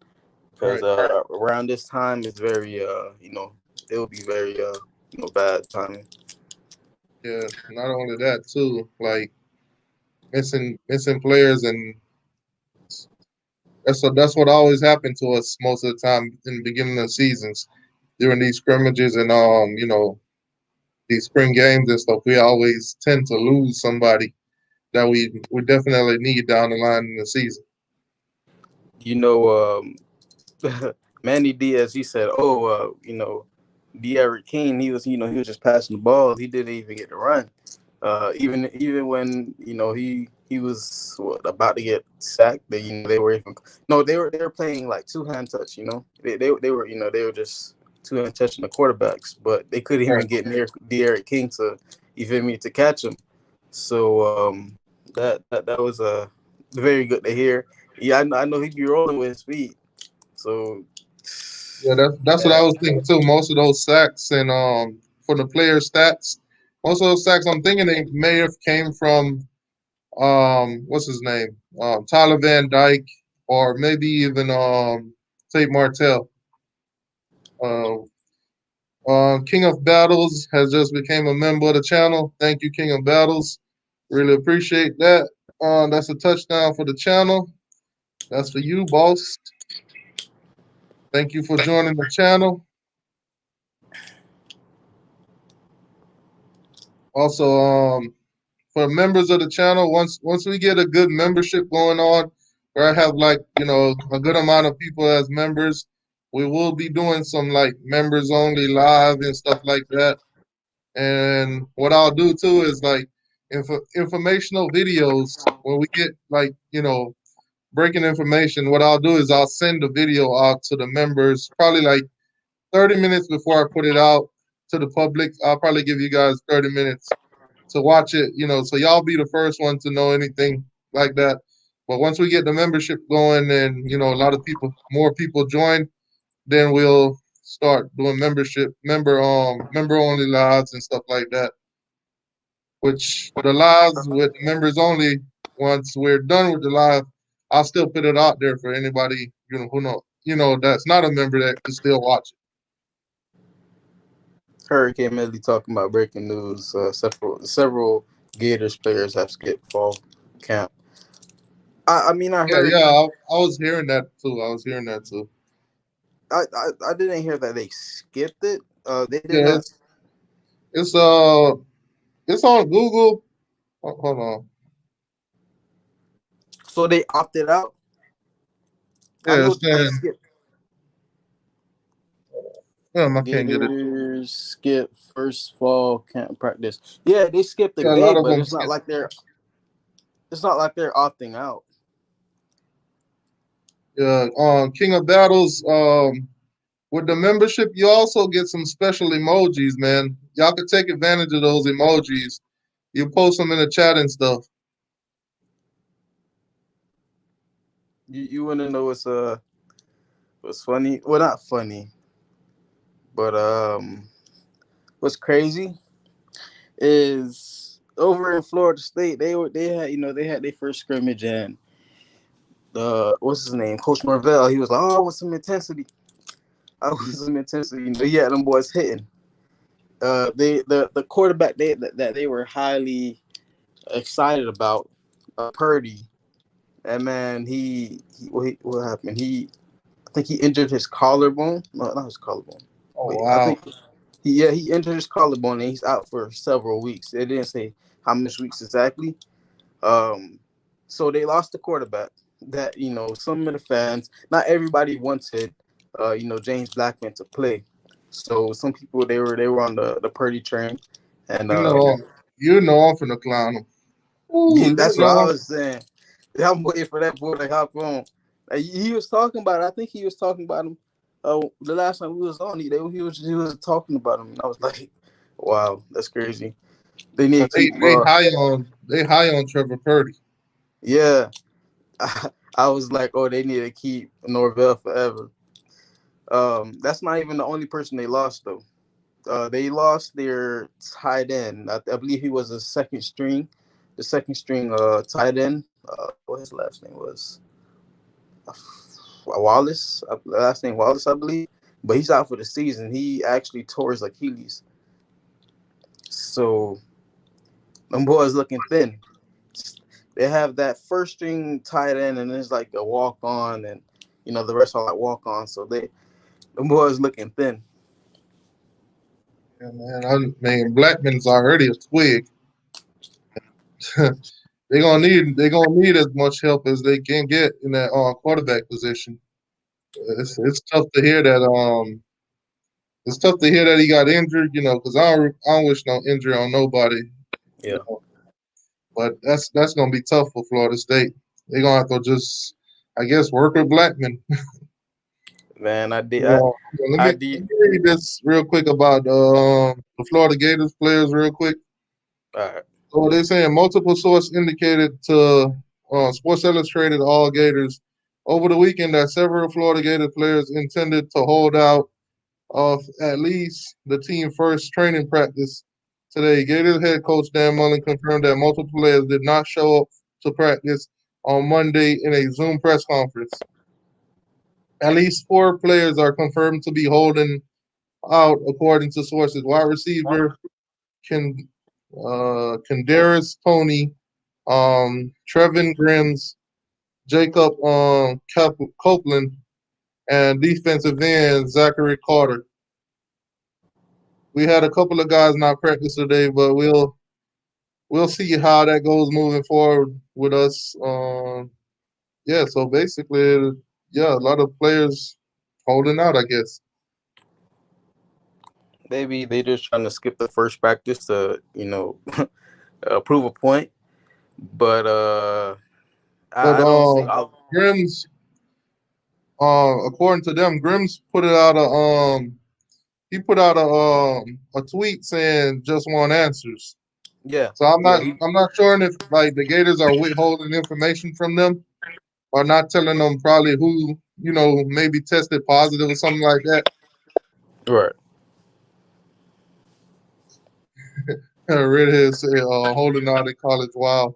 Because Right. around this time it's very it will be very bad timing. Yeah. Not only that too, like missing players, and that's what always happened to us most of the time in the beginning of seasons during these scrimmages and these spring games and stuff. We always tend to lose somebody that we definitely need down the line in the season. Manny Diaz, he said, deriq King, he was just passing the ball. He didn't even get to run. Even when he was about to get sacked, they were playing like 2-hand touch. They were just 2-hand touching the quarterbacks, but they couldn't even get near deriq King to catch him. So that was very good to hear. Yeah, I know he'd be rolling with his feet. So Yeah, that's what I was thinking too. Most of those sacks and for the player stats, most of those sacks I'm thinking they may have came from what's his name? Tyler Van Dyke, or maybe even Tate Martell. Uh, King of Battles has just became a member of the channel. Thank you, King of Battles. Really appreciate that. That's a touchdown for the channel. That's for you, boss. Thank you for joining the channel. Also, for members of the channel, once we get a good membership going on, where I have like a good amount of people as members, we will be doing some like members only live and stuff like that. And what I'll do too is like informational videos when we get like breaking information. What I'll do is I'll send the video out to the members probably like 30 minutes before I put it out to the public. I'll probably give you guys 30 minutes to watch it, so y'all be the first one to know anything like that. But once we get the membership going and, a lot of more people join, then we'll start doing member only lives and stuff like that. Which the lives with the members only, once we're done with the live, I'll still put it out there for anybody, that's not a member that can still watch it. Hurricane Medley talking about breaking news. Several Gators players have skipped fall camp. I mean, I Yeah, heard. yeah, I was hearing that too. I didn't hear that they skipped it. They did Yeah, not. it's it's on Google. Hold on. So they opted out. I Yeah, know it's they saying, skipped. I can't get it. Gators skip first fall camp practice. Yeah, they skipped a Yeah, a day, lot of but them it's not skip. like they're. It's not like they're opting out. Yeah, King of Battles. With the membership, you also get some special emojis, man. Y'all could take advantage of those emojis. You post them in the chat and stuff. You want to know what's funny? Well, not funny, but what's crazy is over in Florida State they had their first scrimmage, and what's his name, Coach Marvell, he was like, oh, I want some intensity. I want some intensity. He had them boys hitting. The quarterback that they were highly excited about, Purdy, and man, what happened? I think he injured his collarbone. No, not his collarbone. Oh Wait, I wow. think he injured his collarbone and he's out for several weeks. They didn't say how much weeks exactly. So they lost the quarterback. That some of the fans, not everybody wanted, James Blackman to play. So some people they were on the Purdy train, and You know, you know I'm finna clown him. Ooh, yeah, you that's what I know. was saying. I'm waiting for that boy to hop on. He was talking about it. I think he was talking about him. The last time we was on, he was talking about him, and I was like, "Wow, that's crazy." They need to They keep. they high on Trevor Purdy. Yeah, I was like, "Oh, they need to keep Norvell forever." That's not even the only person they lost though. They lost their tight end. I believe he was the second string tight end. What his last name was. Wallace, last name Wallace, I believe, but he's out for the season. He actually tore his Achilles, so them boys looking thin. They have that first string tight end, and it's like a walk on, and the rest are like walk on. So them boys looking thin. Yeah, man, Blackman's already a twig. They gonna need as much help as they can get in that quarterback position. It's tough to hear that it's tough to hear that he got injured, because I don't wish no injury on nobody, you Yeah, know. But that's gonna be tough for Florida State. They're gonna have to just, I guess, work with Blackman. man, I did, Let I me did. read this real quick about the Florida Gators players real quick. All right. So they're saying multiple sources indicated to Sports Illustrated All Gators over the weekend that several Florida Gator players intended to hold out of at least the team first training practice today. Gators head coach Dan Mullen confirmed that multiple players did not show up to practice on Monday in a Zoom press conference. At least 4 players are confirmed to be holding out, according to sources. Wide receiver Can Kendaris Tony, Trevin Grims, Jacob Copeland, and defensive end Zachary Carter. We had a couple of guys not practice today, but we'll see how that goes moving forward with us. Yeah, so basically, yeah, a lot of players holding out, I guess. Maybe they just trying to skip the first practice to prove a point, but But I don't see. Grims, according to them, Grims put it out he put out a tweet saying just want answers. Yeah, So I'm yeah, not I'm not sure if like the Gators are withholding information from them or not telling them probably who maybe tested positive or something like that. Right. Redhead said, holding out in college. Wow.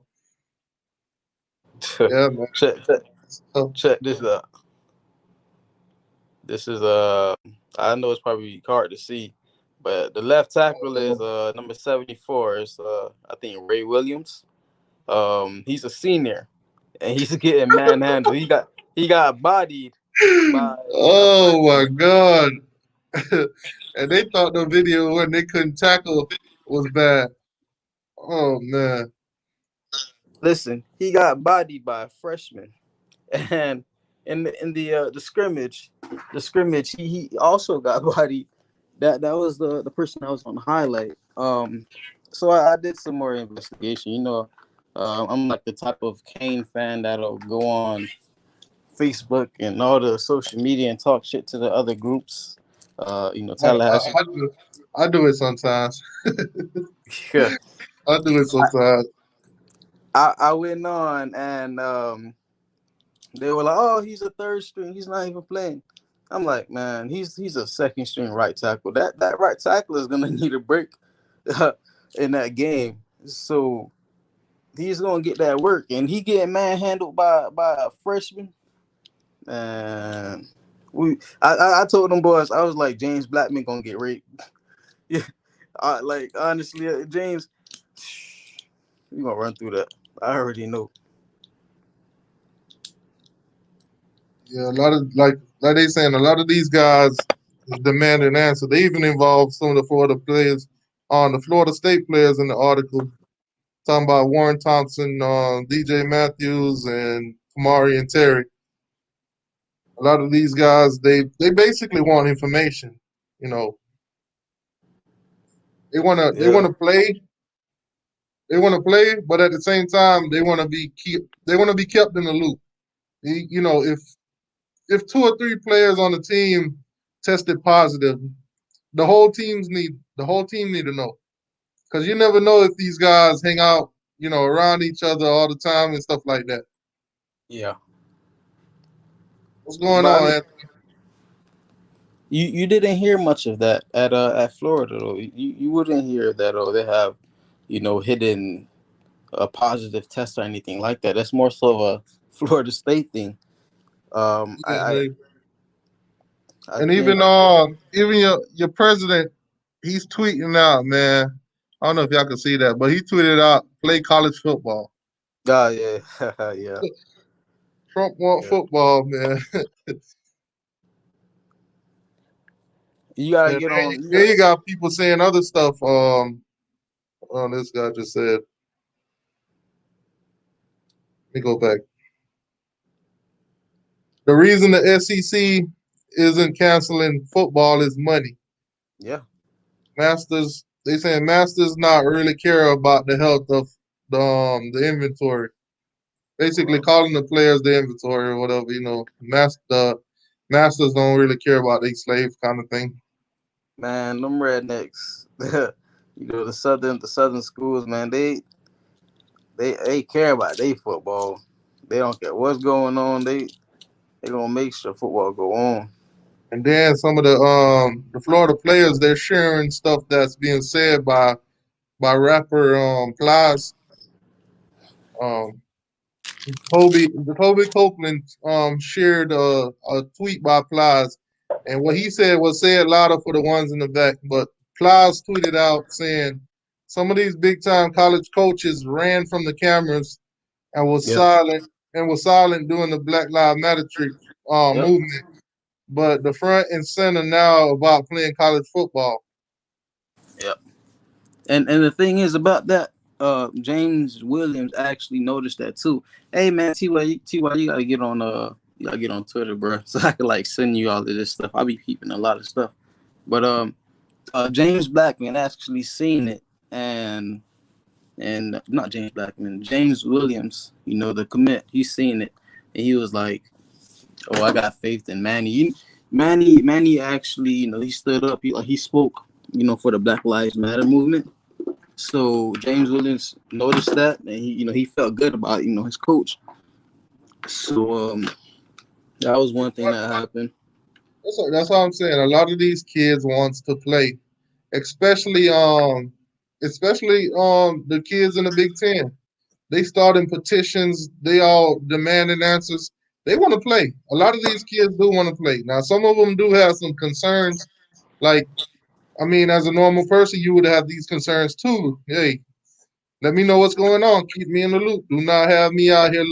Yeah, man. So, check this out. This is I know it's probably hard to see, but the left tackle is number 74. It's I think Ray Williams. He's a senior, and he's getting manhandled. He got bodied by a oh my freshman. God. And they thought the video when they couldn't tackle was bad. Oh man. Listen, he got bodied by a freshman, and in the scrimmage, he also got bodied. That was the person that was on the highlight. So I did some more investigation. I'm like the type of Kane fan that'll go on Facebook and all the social media and talk shit to the other groups. Tallahassee. I do it sometimes. Yeah. I do it sometimes. I went on and they were like, "Oh, he's a third string. He's not even playing." I'm like, man, he's a second string right tackle. That right tackle is gonna need a break in that game. So he's gonna get that work, and he getting manhandled by a freshman. And I told them boys, I was like, James Blackman gonna get raped. Yeah, like honestly, James, you gonna run through that. I already know. Yeah, a lot of like they saying, a lot of these guys demand an answer. They even involved some of the Florida State players in the article, talking about Warren Thompson, DJ Matthews, and Kamari and Terry. A lot of these guys, they basically want information. You know, they Yeah, wanna play, but at the same time, they want to be kept in the loop. If two or three players on the team tested positive, the whole team need to know, because you never know if these guys hang out, around each other all the time and stuff like that. yeah. What's going But I on, mean, Anthony? you didn't hear much of that at Florida though. You wouldn't hear that. Oh, they have hidden a positive test or anything like that. That's more so of a Florida State thing. Yeah, man. I And think. even your president, he's tweeting out, man. I don't know if y'all can see that, but he tweeted out, "Play college football." Oh yeah, yeah, Trump want yeah. football, man. You gotta And get then on. then you got people saying other stuff. This guy just said, let me go back. The reason the SEC isn't canceling football is money. Yeah, They saying Masters not really care about the health of the inventory. Basically, calling the players the inventory or whatever. Masters don't really care about these slaves kind of thing. man, them rednecks. The southern schools, man. They care about their football. They don't care what's going on. They gonna make sure football go on. And then some of the Florida players, they're sharing stuff that's being said by rapper Plies. Um, Kobe Copeland shared a tweet by Plies, and what he said was, "Say it louder for the ones in the back." But Plies tweeted out saying, "Some of these big time college coaches ran from the cameras and Yep, was silent during the Black Lives Matter yep, movement, but the front and center now about playing college football." yep. And the thing is about that, James Williams actually noticed that too. Hey man, Ty, you gotta get on Twitter, bro, so I could like send you all of this stuff. I'll be keeping a lot of stuff, but James Blackman actually seen it, and not James Blackman, James Williams, the commit, he's seen it, and he was like, "Oh, I got faith in Manny." Manny actually, he stood up, he spoke, for the Black Lives Matter movement. So James Williams noticed that, and he felt good about his coach. So That was one thing that happened. That's what I'm saying. A lot of these kids wants to play, especially the kids in the Big Ten. They starting petitions. They all demanding answers. They want to play. A lot of these kids do want to play. Now, some of them do have some concerns. Like, I mean, as a normal person, you would have these concerns too. Hey, let me know what's going on. Keep me in the loop. Do not have me out here,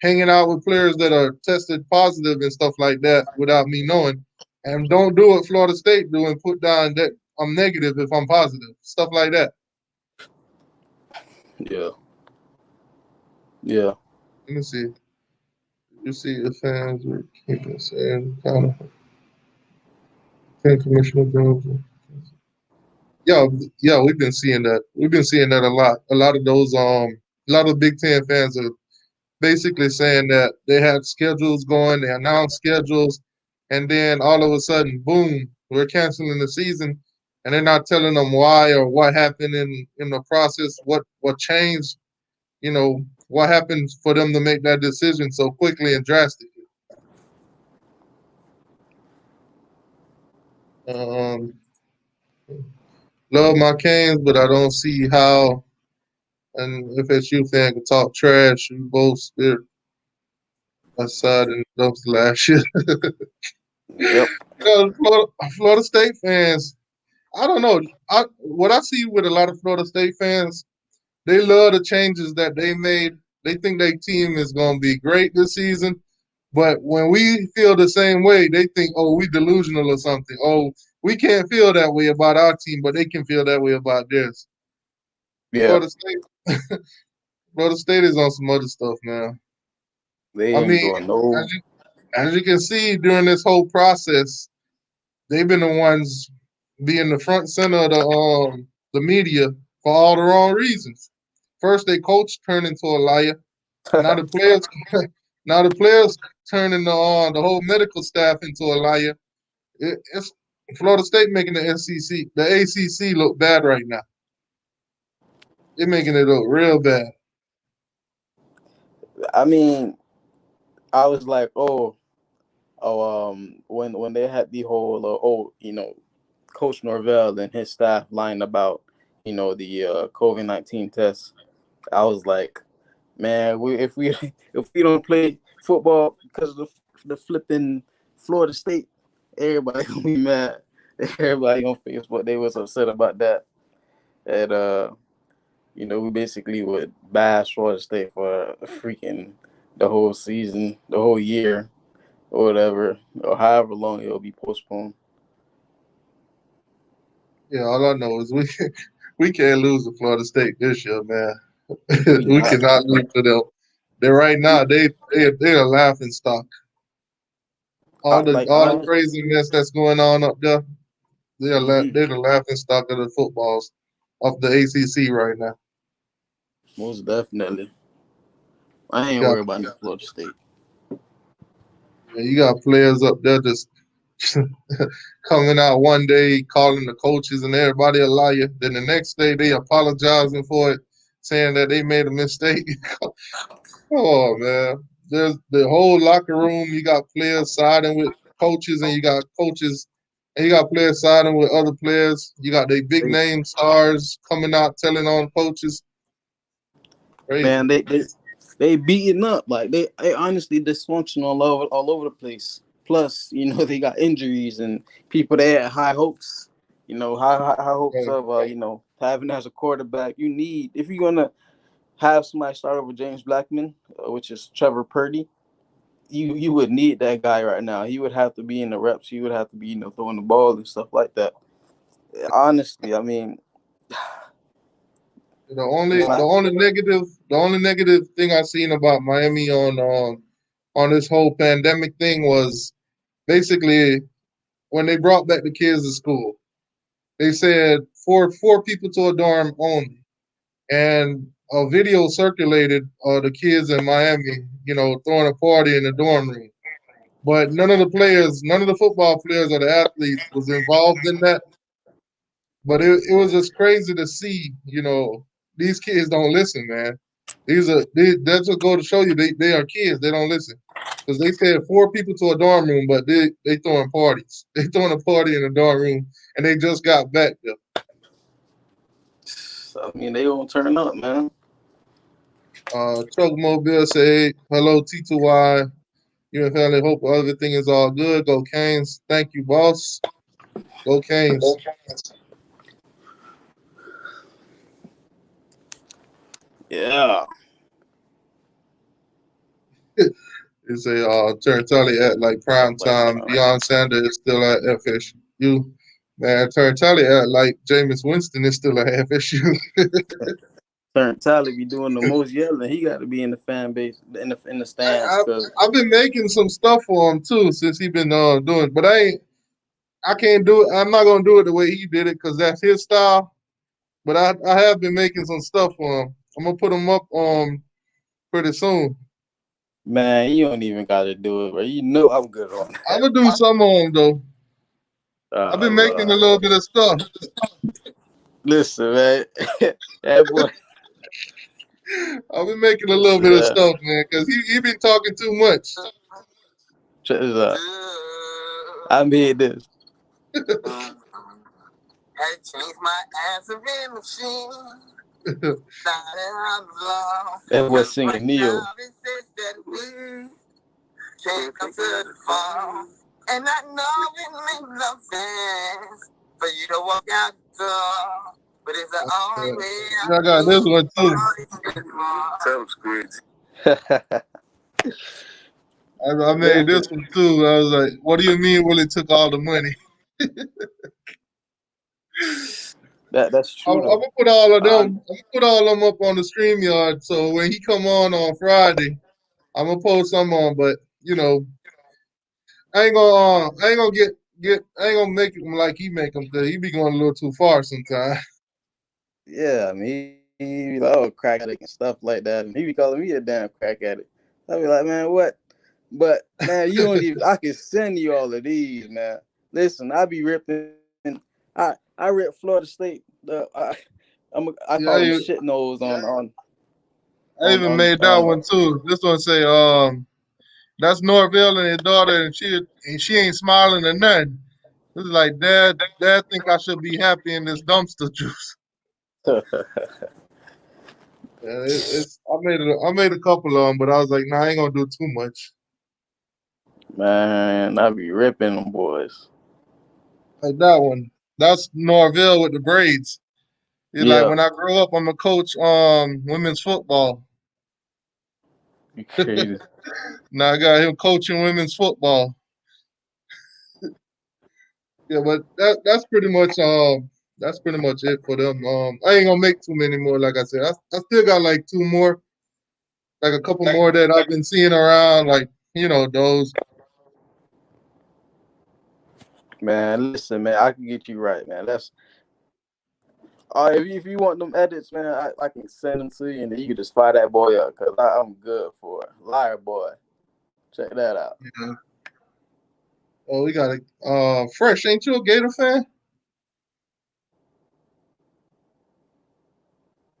hanging out with players that are tested positive and stuff like that without me knowing. And don't do what Florida State do and put down that I'm negative if I'm positive. Stuff like that. Yeah. Yeah. Let me see. You see the fans were keeping saying kind of Commissioner Jones. Yeah, yeah, we've been seeing that. We've been seeing that a lot. A lot of Big Ten fans are basically saying that they had schedules going, they announced schedules, and then all of a sudden, boom, we're canceling the season, and they're not telling them why or what happened in the process, what changed, what happened for them to make that decision so quickly and drastically. Um, love my Canes, but I don't see how. And if FSU fan can talk trash, we both spit aside in the dumpster last year. Yep. Florida State fans, I don't know. What I see with a lot of Florida State fans, they love the changes that they made. They think their team is going to be great this season. But when we feel the same way, they think, oh, we delusional or something. Oh, we can't feel that way about our team, but they can feel that way about theirs. Yeah. Florida State, Florida State is on some other stuff, man. They I ain't mean, doing as no. you, as you can see during this whole process, they've been the ones being the front center of the media for all the wrong reasons. First, they coach turned into a liar. Now the players, now the players turning the whole medical staff into a liar. It's Florida State making the ACC look bad right now. They're making it look real bad. I mean, I was like, when they had the whole, Coach Norvell and his staff lying about, the COVID-19 test. I was like, man, if we don't play football because of the flipping Florida State, everybody gonna be mad. Everybody on Facebook, they was upset about that. And we basically would bash Florida State for freaking the whole season, the whole year, or whatever, or however long it'll be postponed. Yeah, all I know is we can't lose to Florida State this year, man. We Not, cannot lose to them. They're right now. They're a laughing stock. like All the honest. craziness that's going on up there, Mhm. they're the laughing stock of the footballs of the ACC right now. Most definitely. I ain't Yeah, worried about no Florida State. you got players up there just coming out one day calling the coaches and everybody a liar. Then the next day they apologizing for it, saying that they made a mistake. Oh man, there's the whole locker room. You got players siding with coaches, and you got players siding with other players. You got the big They, name stars coming out telling on coaches. Crazy. man, they beating up. Like they honestly dysfunctional all over the place. Plus, they got injuries and people that had high hopes. High hopes Yeah, of having as a quarterback. You need if you're gonna have somebody start over James Blackman, which is Trevor Purdy. You would need that guy right now. He would have to be in the reps. He would have to be throwing the ball and stuff like that. Honestly, I mean, The only when I, the only negative thing I seen about Miami on this whole pandemic thing was basically when they brought back the kids to school. They said four people to a dorm only. And a video circulated of the kids in Miami, throwing a party in the dorm room. But none of the football players or the athletes was involved in that. But it was just crazy to see, these kids don't listen, man. That's what go to show you they are kids. They don't listen. Because they said 4 people to a dorm room, but they throwing parties. They throwing a party in the dorm room, and they just got back there. I mean, they gonna turn up, man. Chuck Mobile say, hello, T2Y. You and family, hope everything is all good. Go Canes. Thank you, boss. Go Canes. Yeah. They say Terratulli at like prime time. Deion Sanders is still at FSU. Man, Terratulli at like Jameis Winston is still at FSU. Terratulli be doing the most yelling. He got to be in the fan base, in the stands. I've been making some stuff for him too since he been doing, but I can't do it. I'm not gonna do it the way he did it because that's his style. But I have been making some stuff for him. I'm gonna put him up pretty soon. Man, you don't even got to do it, bro. You know I'm good on that. I'm gonna do some on him though. I've been making a little bit of stuff. Listen, man, that boy. I've been making a little bit of stuff, man, because he been talking too much. Check this out. I made this. Had to change my answering machine. That boy singing Neo. Can't come to the fall. And I know it makes no sense for you to walk out the door. But it's the only way I got this one too. I made this one too. I was like, what do you mean Willie took all the money? That's true. I'm gonna put all of them. I'm gonna put all of them up on the StreamYard. So when he come on Friday, I'm gonna post some on. But you know, I ain't gonna make him like he make him because he be going a little too far sometimes. Yeah, I mean, he be like, oh, crack addict and stuff like that. And he be calling me a damn crack addict. I be like, man, what? But man, you don't even. I can send you all of these, man. Listen, I be ripping. I rip Florida State. I call them shit nose on. I even made that one too. This one say, that's Norville and his daughter, and she ain't smiling or nothing. This is like, Dad think I should be happy in this dumpster juice. I made a couple of them, but I was like, nah, I ain't gonna do too much. Man, I be ripping them boys. Like that one. That's Norville with the braids. He's like, when I grow up, I'm gonna coach women's football. You crazy. Now I got him coaching women's football. Yeah, but that's pretty much it for them. I ain't gonna make too many more. Like I said, I still got like 2 more, like a couple more that I've been seeing around. Like those. Man, listen, man, I can get you right, man. That's if you want them edits, man, I can send them to you, and then you can just fire that boy up because I'm good for it. Liar boy, check that out. Yeah. Oh, we got a Fresh. Ain't you a Gator fan?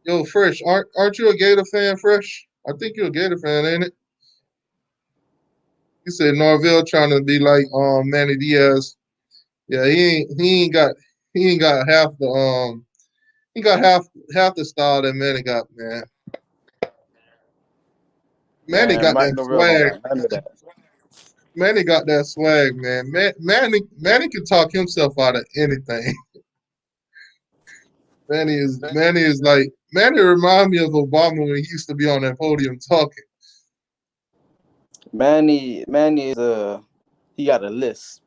Yo, Fresh, aren't you a Gator fan, Fresh? I think you're a Gator fan, ain't it? He said Norville trying to be like Manny Diaz. Yeah, he ain't got half the he got half the style that Manny got, man. Manny got that swag. Manny got that swag, man. Manny can talk himself out of anything. Manny remind me of Obama when he used to be on that podium talking. Manny is he got a lisp.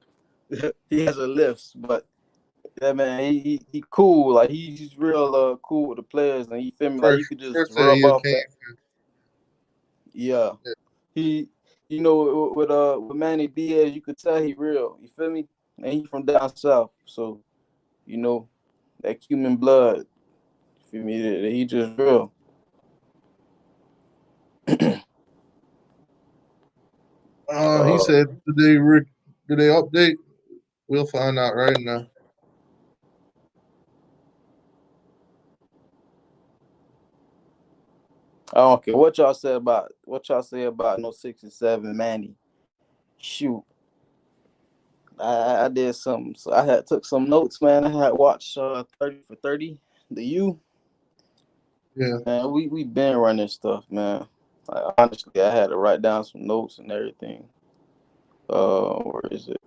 He has a lisp, but yeah, man, he cool. Like he's real cool with the players, and you feel me? Like you could just rub off that. Yeah. He, with Manny Diaz, you could tell he real. You feel me? And he from down south, so that Cuban blood. You feel me? He just real. He said, "Do they update? We'll find out right now." I don't care what y'all say about no 67 Manny. Shoot, I did some. So I had took some notes, man. I had watched 30 for 30. The U, Yeah. man. We been running stuff, man. Like, honestly, I had to write down some notes and everything. Where is it?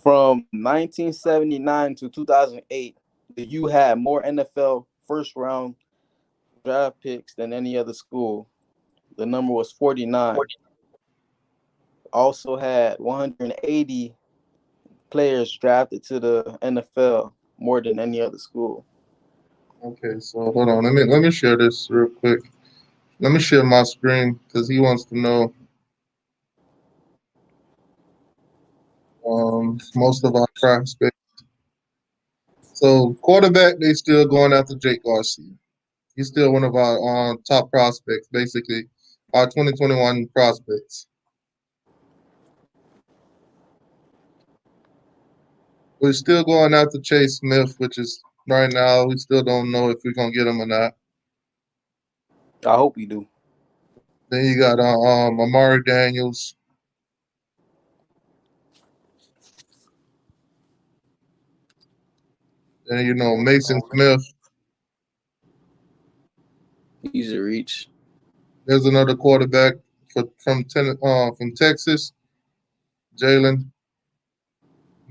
From 1979 to 2008, the U had more NFL first round draft picks than any other school. The number was 49. Also had 180 players drafted to the NFL, more than any other school. Okay, so hold on. Let me share this real quick. Let me share my screen because he wants to know most of our prospects. So quarterback, they still going after Jake Garcia. He's still one of our top prospects, basically our 2021 prospects. We're still going after Chase Smith, which is right now we still don't know if we're gonna get him or not. I hope you do. Then you got Amari Daniels. Then Mason Smith. He's a reach. There's another quarterback from Texas, Jalen.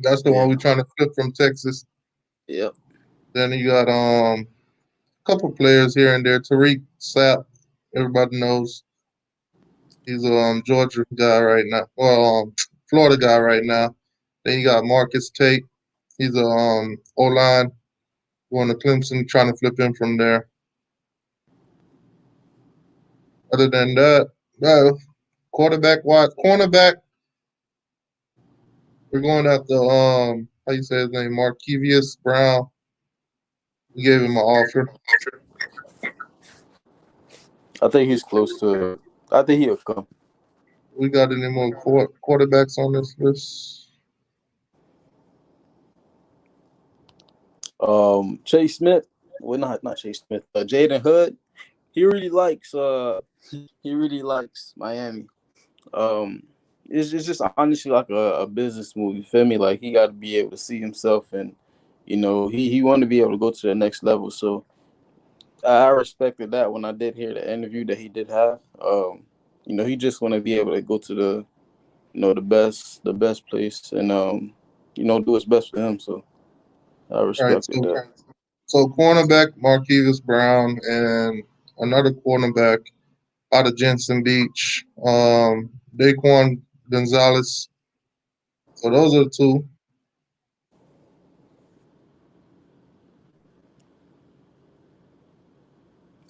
That's the one Yeah. we're trying to flip from Texas. Yep. Then you got a couple players here and there. Tariq Sapp, everybody knows he's a Georgia guy right now. Well, Florida guy right now. Then you got Marcus Tate. He's a O line going to Clemson, trying to flip him from there. Other than that, cornerback. We're going after how you say his name, Markevius Brown. We gave him an offer. I think he's close to. I think he'll come. We got any more quarterbacks on this list? Chase Smith. Well, not Chase Smith. Jaden Hood. He really likes. He really likes Miami. Um, it's just honestly like a business move. You feel me? Like he got to be able to see himself, and he wanted to be able to go to the next level. So I respected that when I did hear the interview that he did have. He just want to be able to go to the best place, and do what's best for him. So I All right, respected that. so cornerback Markevius Brown and another cornerback out of Jensen Beach, Daquan Gonzalez. So those are the two.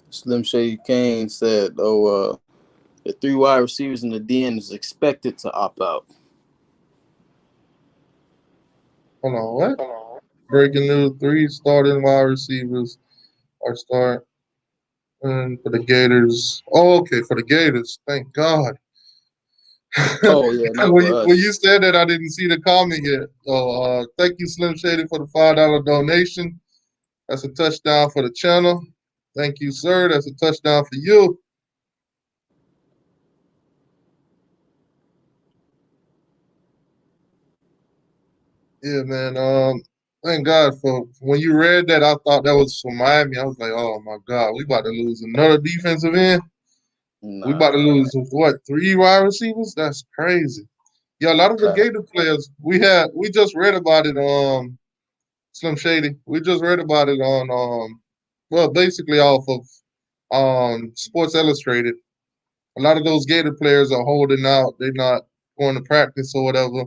Slim Shady Kane said, "Oh, the three wide receivers in the DN is expected to opt out." Hold on, what? Breaking news: 3 starting wide receivers are start for the Gators. Oh, okay, for the Gators. Thank God. Oh yeah, not when, for when you us. said that, I didn't see the comment yet. So thank you, Slim Shady, for the $5 donation. That's a touchdown for the channel. Thank you, sir. That's a touchdown for you. Yeah, man. Thank God for when you read that. I thought that was for Miami. I was like, oh my God, we about to lose another defensive end. We about to Nah, lose what 3 wide receivers? That's crazy. Yeah, a lot of the fact. Gator players we just read about it. Slim Shady. We just read about it on well, basically off of Sports Illustrated. A lot of those Gator players are holding out. They're not going to practice or whatever.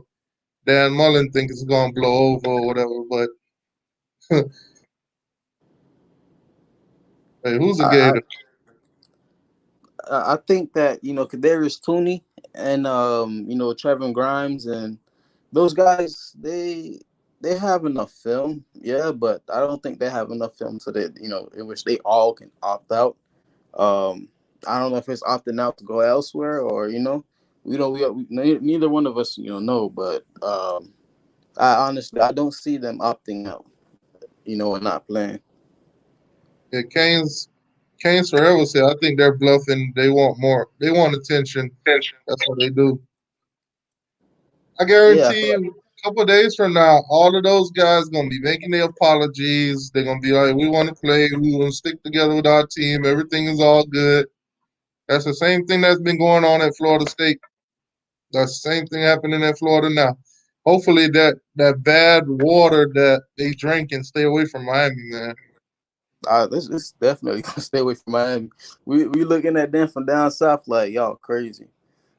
Dan Mullen thinks it's gonna blow over or whatever, but hey, who's a I, Gator? I think that Kadarius Tooney and Trevin Grimes and those guys they have enough film, yeah, but I don't think they have enough film so that in which they all can opt out. Um, I don't know if it's opting out to go elsewhere or neither one of us know, but I honestly I don't see them opting out, and not playing. Yeah, Canes Canes forever said, I think they're bluffing. They want more. They want attention. That's what they do. I Yeah, I feel guarantee like you, a couple of days from now, all of those guys gonna be making their apologies. They're gonna be like, "We want to play. We want to stick together with our team. Everything is all good." That's the same thing that's been going on at Florida State. That's the same thing happening in Florida now. Hopefully, that bad water that they drink and stay away from Miami, man. this definitely gonna stay away from Miami. We looking at them from down south like y'all crazy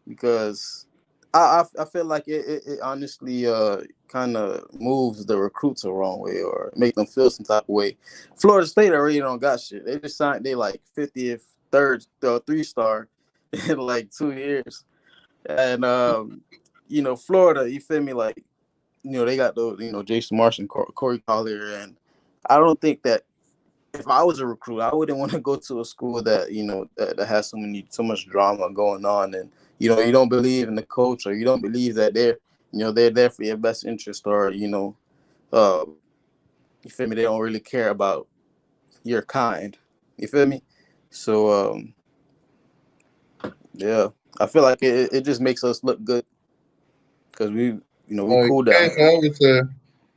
because I feel like it honestly kind of moves the recruits the wrong way or make them feel some type of way. Florida State already don't got shit. They just signed they like 50th third 3-star in like 2 years, and Florida, you feel me, like they got the Jason Marsh and Corey Collier, and I don't think that if I was a recruit, I wouldn't want to go to a school that that has so much drama going on, and you don't believe in the coach, or you don't believe that they're there for your best interest, or uh, you feel me? They don't really care about your kind. You feel me? So yeah, I feel like it just makes us look good because we Like cool down Cave here. Ever said,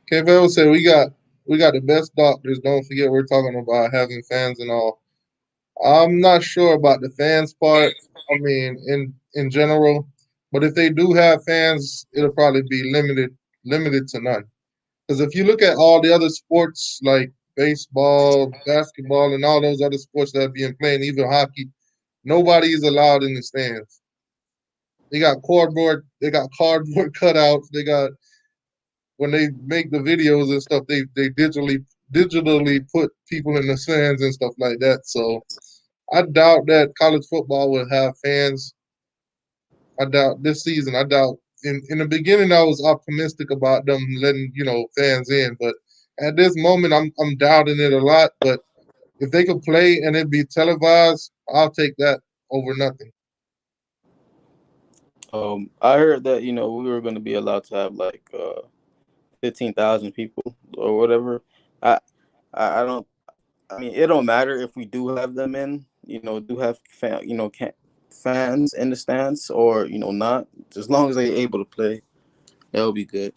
Cave Ever said, we got the best doctors. Don't forget we're talking about having fans and all. I'm not sure about the fans part. I mean, in general, but if they do have fans, it'll probably be limited to none. Because if you look at all the other sports like baseball, basketball, and all those other sports that are being played, even hockey, nobody is allowed in the stands. They got cardboard. They got cardboard cutouts. They got when they make the videos and stuff, they digitally put people in the stands and stuff like that. So I doubt that college football will have fans. I doubt this season. I doubt in the beginning I was optimistic about them letting fans in, but at this moment I'm doubting it a lot. But if they could play and it be televised, I'll take that over nothing. I heard that we were going to be allowed to have like 15,000 people or whatever. I I don't. I mean, it don't matter if we do have them in. Do have fans in the stands or not. As long as they're able to play, that'll be good.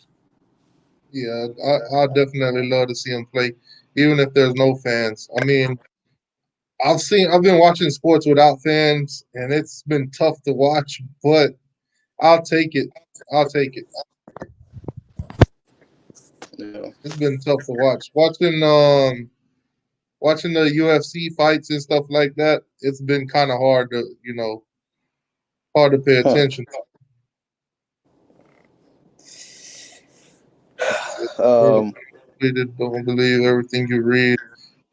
Yeah, I definitely love to see them play, even if there's no fans. I mean, I've been watching sports without fans, and it's been tough to watch, but I'll take it. I'll take it. Yeah. It's been tough to watch. Watching the UFC fights and stuff like that. It's been kind of hard to hard to pay Huh. attention. Um. They don't believe everything you read.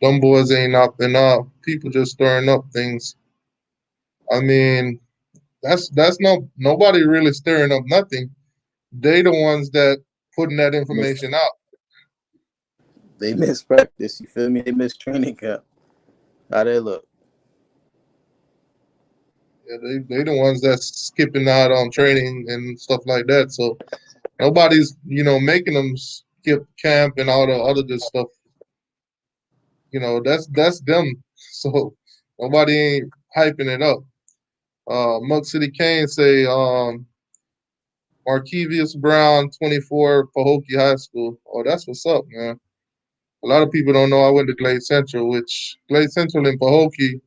Them boys ain't up and up. People just stirring up things. I mean, that's nobody really stirring up nothing. They the ones that putting that Miss, information out. they miss practice. You feel me? They miss training camp. How they look? Yeah, they the ones that's skipping out on training and stuff like that. So nobody's making them skip camp and all the other good stuff. That's them. So nobody ain't hyping it up. Mug City Kane say Markevius Brown 24 Pahokee High School. Oh, that's what's up, man. A lot of people don't know I went to Glade Central, which Glade Central and Pahokee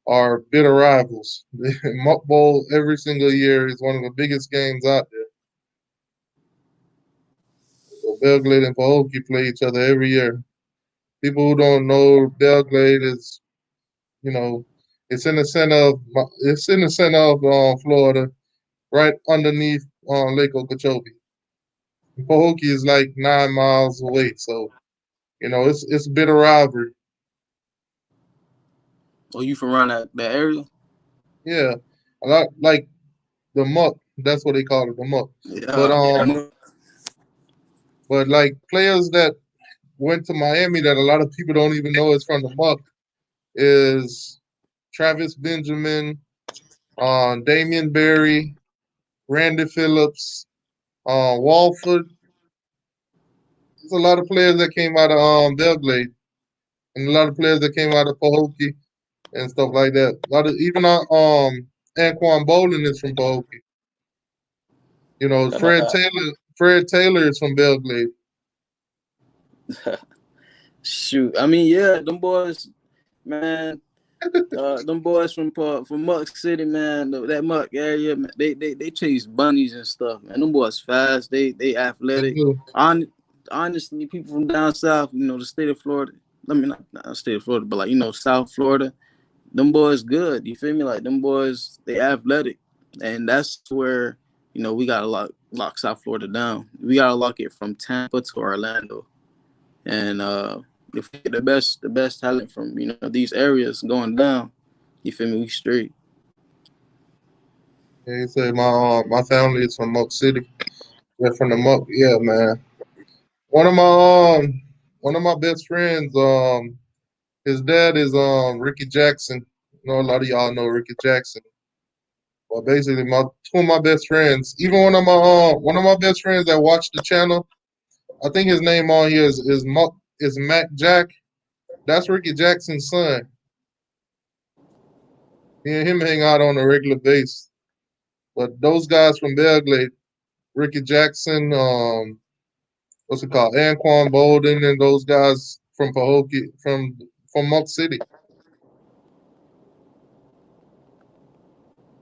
are bitter rivals. The Muck Bowl every single year is one of the biggest games out there. So Belgrade and Pahokee play each other every year. People who don't know Belgrade is, you know, it's in the center of Florida, right underneath Lake Okeechobee. Pahokee is like 9 miles away, so it's a bitter rivalry. Oh, you from around that area? Yeah, a lot like the Muck. That's what they call it, the Muck. But Yeah. like players that went to Miami that a lot of people don't even know is from the Muck is Travis Benjamin, Damian Berry, Randy Phillips, Walford. There's a lot of players that came out of Belgrade and a lot of players that came out of Pahokee. and stuff like that. A lot of even Anquan Bolden is from Pahokee. You know, Fred Taylor is from Belgrade. Shoot, I mean, yeah, them boys, man. Them boys from Muck City, man. That Muck area, man, they chase bunnies and stuff, man. Them boys fast. They They athletic. do. Honestly, people from down south, you know, the state of Florida. I mean, not state of Florida, but like, you know, South Florida. Them boys good. You feel me? Like, them boys, they athletic, and that's where, you know, we gotta lock South Florida down. We gotta lock it from Tampa to Orlando, and if we get the best talent from, you know, these areas going down, you feel me? We straight. Yeah, you say my family is from Muck City. They're from the Muck. Yeah, man. One of my one of my best friends, his dad is Ricky Jackson. You know, a lot of y'all know Ricky Jackson. Well, basically, my two of my best friends, even one of my best friends that watched the channel, I think his name on here is Mac Jack. That's Ricky Jackson's son. Me and him hang out on a regular basis. But those guys from Belgrade, Ricky Jackson, what's it called, Anquan Bolden, and those guys from Pahokee, from Muck City.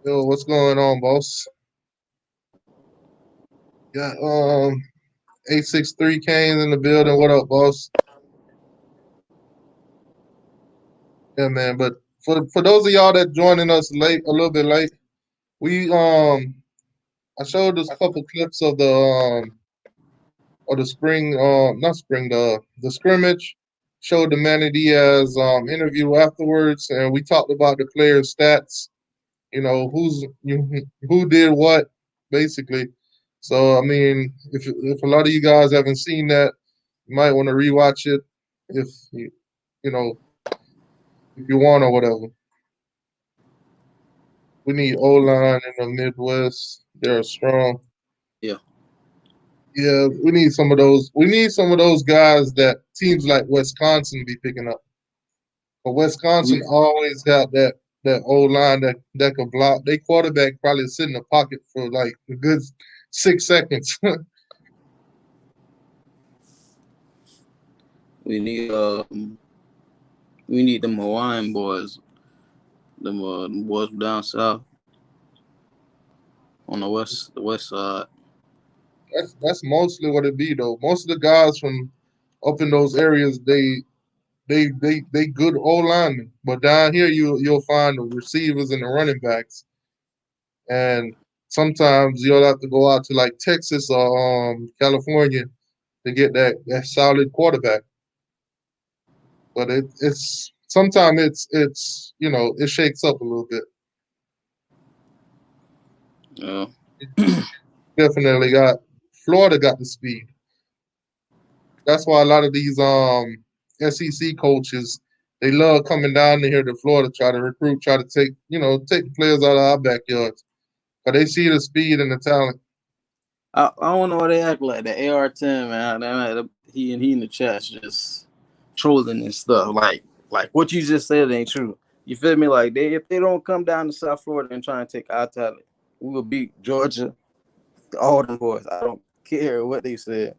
Yo, what's going on, boss? Got 863 Canes in the building. What up, boss? Yeah, man. But for those of y'all that joining us late, a little bit late, we I showed us a couple clips of the spring not spring the scrimmage. Showed the Manny Diaz interview afterwards, and we talked about the players' stats. You know who did what, basically. So I mean, if a lot of you guys haven't seen that, you might want to rewatch it if you know if you want or whatever. We need O line in the Midwest. They're strong. Yeah. Yeah, we need some of those. We need some of those guys that teams like Wisconsin be picking up. But Wisconsin We always got that old line that can block. They quarterback probably sit in the pocket for like a good 6 seconds. we need we need them Hawaiian boys, them boys down south on the west side. That's mostly what it be though. Most of the guys from up in those areas, they good old linemen. But down here you'll find the receivers and the running backs. And sometimes you'll have to go out to like Texas or California to get that solid quarterback. But it's sometimes it's it shakes up a little bit. Yeah. Definitely got Florida got the speed. That's why a lot of these SEC coaches they love coming down here to Florida, try to recruit, try to take the players out of our backyards. But they see the speed and the talent. I don't know why they act like that. AR-10, man. He in the chat just trolling and stuff. Like what you just said ain't true. You feel me? Like if they don't come down to South Florida and try and take our talent, we will beat Georgia, all them boys. I don't care what they said.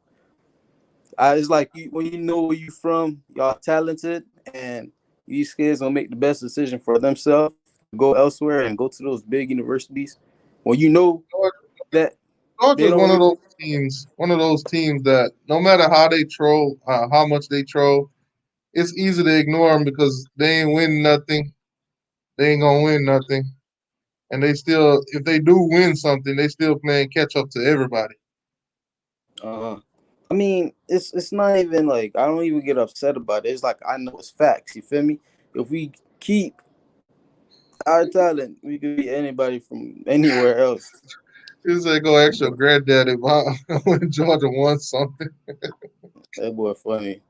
It's like when you know where you from, y'all talented, and these kids gonna make the best decision for themselves, go elsewhere and go to those big universities. When you know that they Georgia's don't really. one of those teams that no matter how they troll, how much they troll, it's easy to ignore them because they ain't win nothing. They ain't gonna win nothing, and they still, if they do win something, they still playing catch up to everybody. I mean, it's not even like I don't even get upset about it. It's like I know it's facts. You feel me? If we keep our talent, we could beat anybody from anywhere else. This ain't gonna ask your granddaddy about when Georgia won something. That boy funny.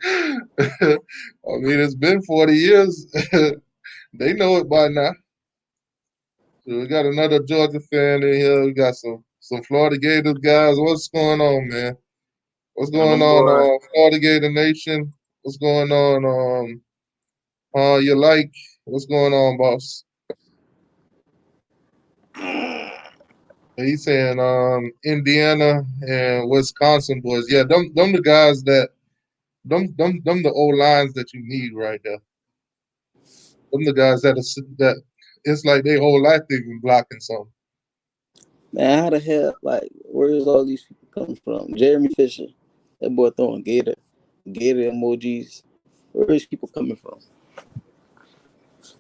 I mean, it's been 40 years. They know it by now. So we got another Georgia fan in here. We got some Florida Gators guys. What's going on, man? What's And going them on, boy, Florida Gator Nation? What's going on, You like what's going on, boss? He's saying Indiana and Wisconsin boys. Yeah, them the guys that them the old lines that you need right there. Them the guys that it's like their whole life they've been blocking something. Man, how the hell, like, where is all these people coming from? Jeremy Fisher, that boy throwing gator emojis. Where is people coming from?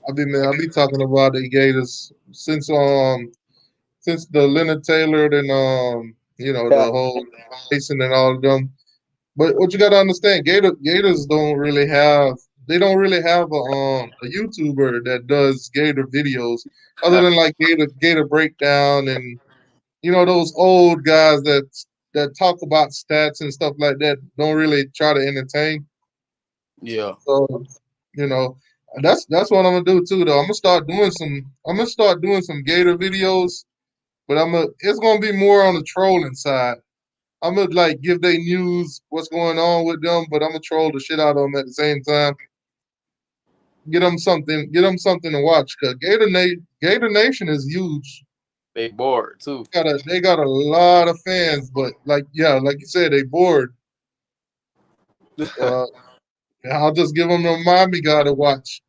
I be talking about the Gators since the Leonard Taylor and Yeah, the whole Mason and all of them. But what you got to understand, Gators don't really have a YouTuber that does Gator videos other than like Gator breakdown and those old guys that talk about stats and stuff like that don't really try to entertain. yeah. So you know that's what I'm gonna do too though. I'm gonna start doing some Gator videos, but it's gonna be more on the trolling side. I'm gonna like give they news what's going on with them, but I'm gonna troll the shit out of them at the same time. Get them something to watch. Cause Gator Nation is huge. They bored too. They got a lot of fans, but like you said, they bored. Uh, I'll just give them the Miami guy to watch.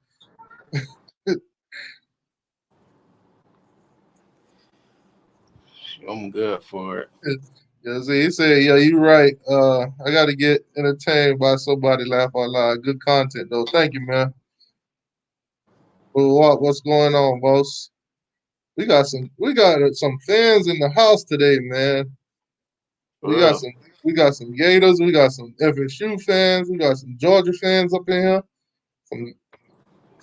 I'm good for it. Yeah, see, he said, "Yeah, you're right. I got to get entertained by somebody laugh out loud. Good content, though. Thank you, man. Well, what's going on, boss? We got some fans in the house today, man. We got For some we got some Gators. We got some FSU fans. We got some Georgia fans up in here. Some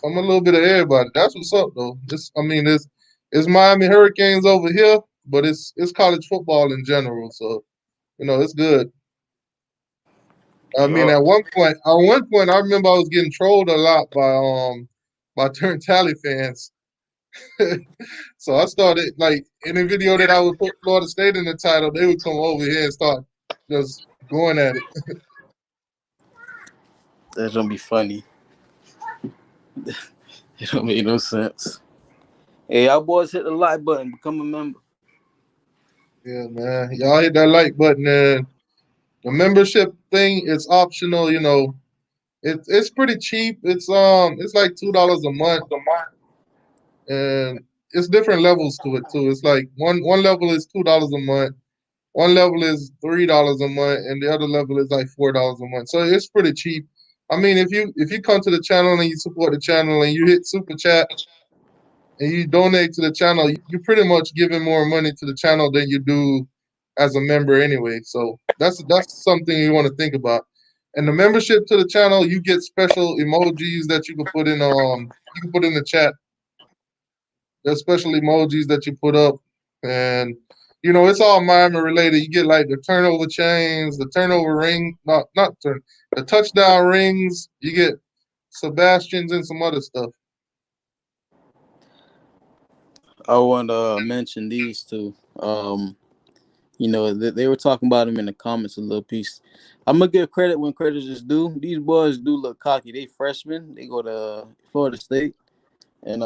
a little bit of everybody. That's what's up, though. It's Miami Hurricanes over here, but it's college football in general. So it's good. I mean, real. at one point, I remember I was getting trolled a lot by Turn Tally fans. So I started like any video that I would put Florida State in the title, they would come over here and start just going at it. That's gonna be funny. It don't make no sense. Hey, y'all boys hit the like button, become a member. Yeah, man. Y'all hit that like button and the membership thing, it's optional, it's pretty cheap. It's like $2 a month and it's different levels to it too. It's like one level is $2 a month. One level is $3 a month, and the other level is like $4 a month. So it's pretty cheap. I mean, if you come to the channel and you support the channel and you hit super chat and you donate to the channel, you're pretty much giving more money to the channel than you do as a member anyway. So that's something you want to think about. And the membership to the channel, you get special emojis that you can put in the chat. There's special emojis that you put up, and it's all Miami related. You get like the turnover chains, the turnover ring, not turn, the touchdown rings. You get Sebastians and some other stuff. I want to mention these two. They were talking about them in the comments a little piece. I'm gonna give credit when credit is due. These boys do look cocky. They freshmen. They go to Florida State. And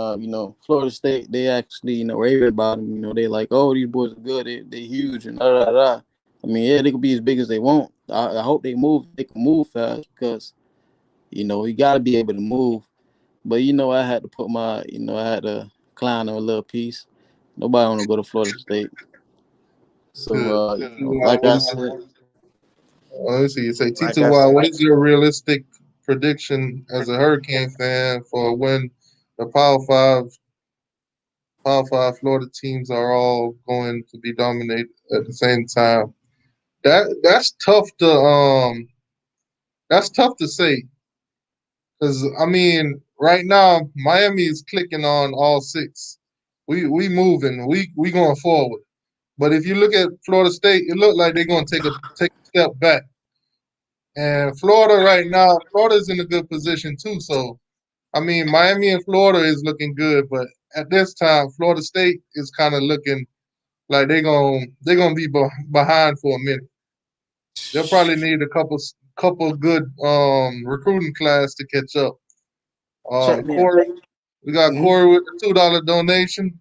Florida State, they actually, raving about them. They like, oh, these boys are good. They huge and da da da. I mean, yeah, they could be as big as they want. I hope they can move fast because, you got to be able to move. But I had to I had to clown them a little piece. Nobody want to go to Florida State. So, like I said, Let's see. You say like I T2Y. said, What is your realistic prediction as a Hurricane fan for when the Power Five Florida teams are all going to be dominated at the same time? That's tough to say because I mean right now Miami is clicking on all six. We moving. We going forward. But if you look at Florida State, it looked like they're going to take a step back. And Florida right now, Florida's in a good position too. So I mean, Miami and Florida is looking good, but at this time, Florida State is kind of looking like they're gonna be behind for a minute. They'll probably need a couple good recruiting class to catch up. Check me out. Corey, we got Mhm. Corey with the $2 donation.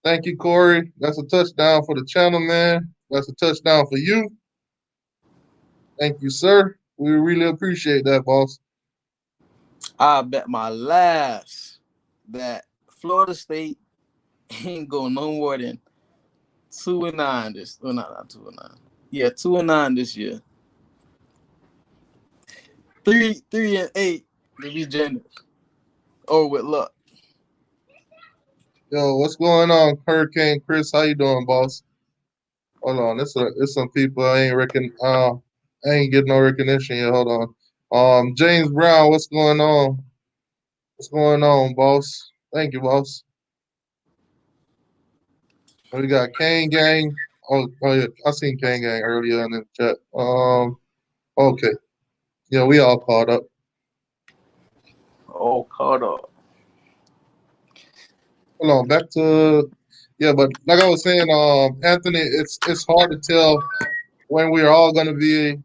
Thank you, Corey. That's a touchdown for the channel, man. That's a touchdown for you. Thank you, sir. We really appreciate that, boss. I bet my last that Florida State ain't going no more than 2-9 this. Well, not 2-9. Yeah, 2-9 this year. 3-8 to be generous. Or with luck. Yo, what's going on, Hurricane Chris? How you doing, boss? Hold on, it's some people I ain't getting no recognition yet. Hold on. James Brown, what's going on? What's going on, boss? Thank you, boss. We got Kane Gang. Oh yeah, I seen Kane Gang earlier in the chat. Okay. Yeah, we all caught up. Oh, caught up. Hold on, back to but like I was saying, Anthony, it's hard to tell when we're all gonna be,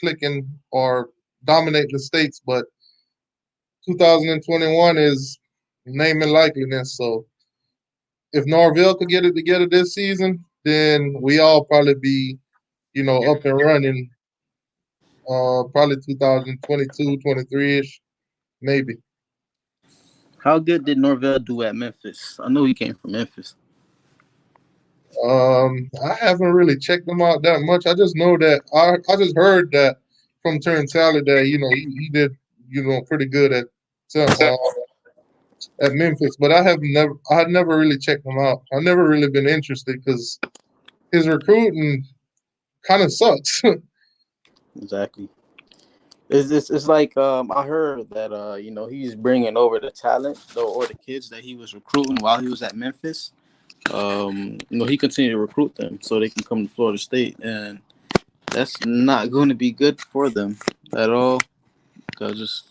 clicking or dominate the states, but 2021 is name and likeliness. So if Norville could get it together this season, then we all probably be, up and running. Probably 2022, 23-ish, maybe. How good did Norvell do at Memphis? I know he came from Memphis. I haven't really checked him out that much. I just know that I just heard that from Turn Tally that he did pretty good at Memphis, but I had never really checked him out. I've never really been interested because his recruiting kind of sucks. Exactly. It's like I heard that he's bringing over the talent or the kids that he was recruiting while he was at Memphis. He continued to recruit them so they can come to Florida State, and that's not going to be good for them at all because just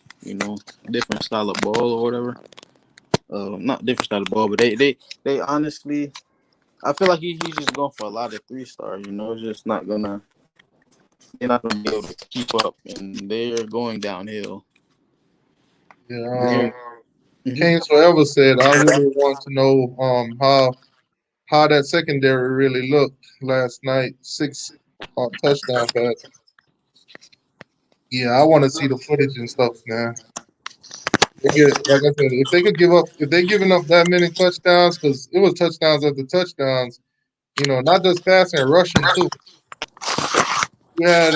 different style of ball or whatever. Not different style of ball, but they honestly, I feel like he's just going for a lot of 3-star. It's just not gonna. They're not gonna be able to keep up, and they're going downhill. Yeah, Mhm. Keynes Forever said, I really want to know how that secondary really looked last night. 6 touchdown passes. Yeah, I want to see the footage and stuff, man. Like I said, if they're giving up that many touchdowns, because it was touchdowns after touchdowns, not just passing, rushing too. You had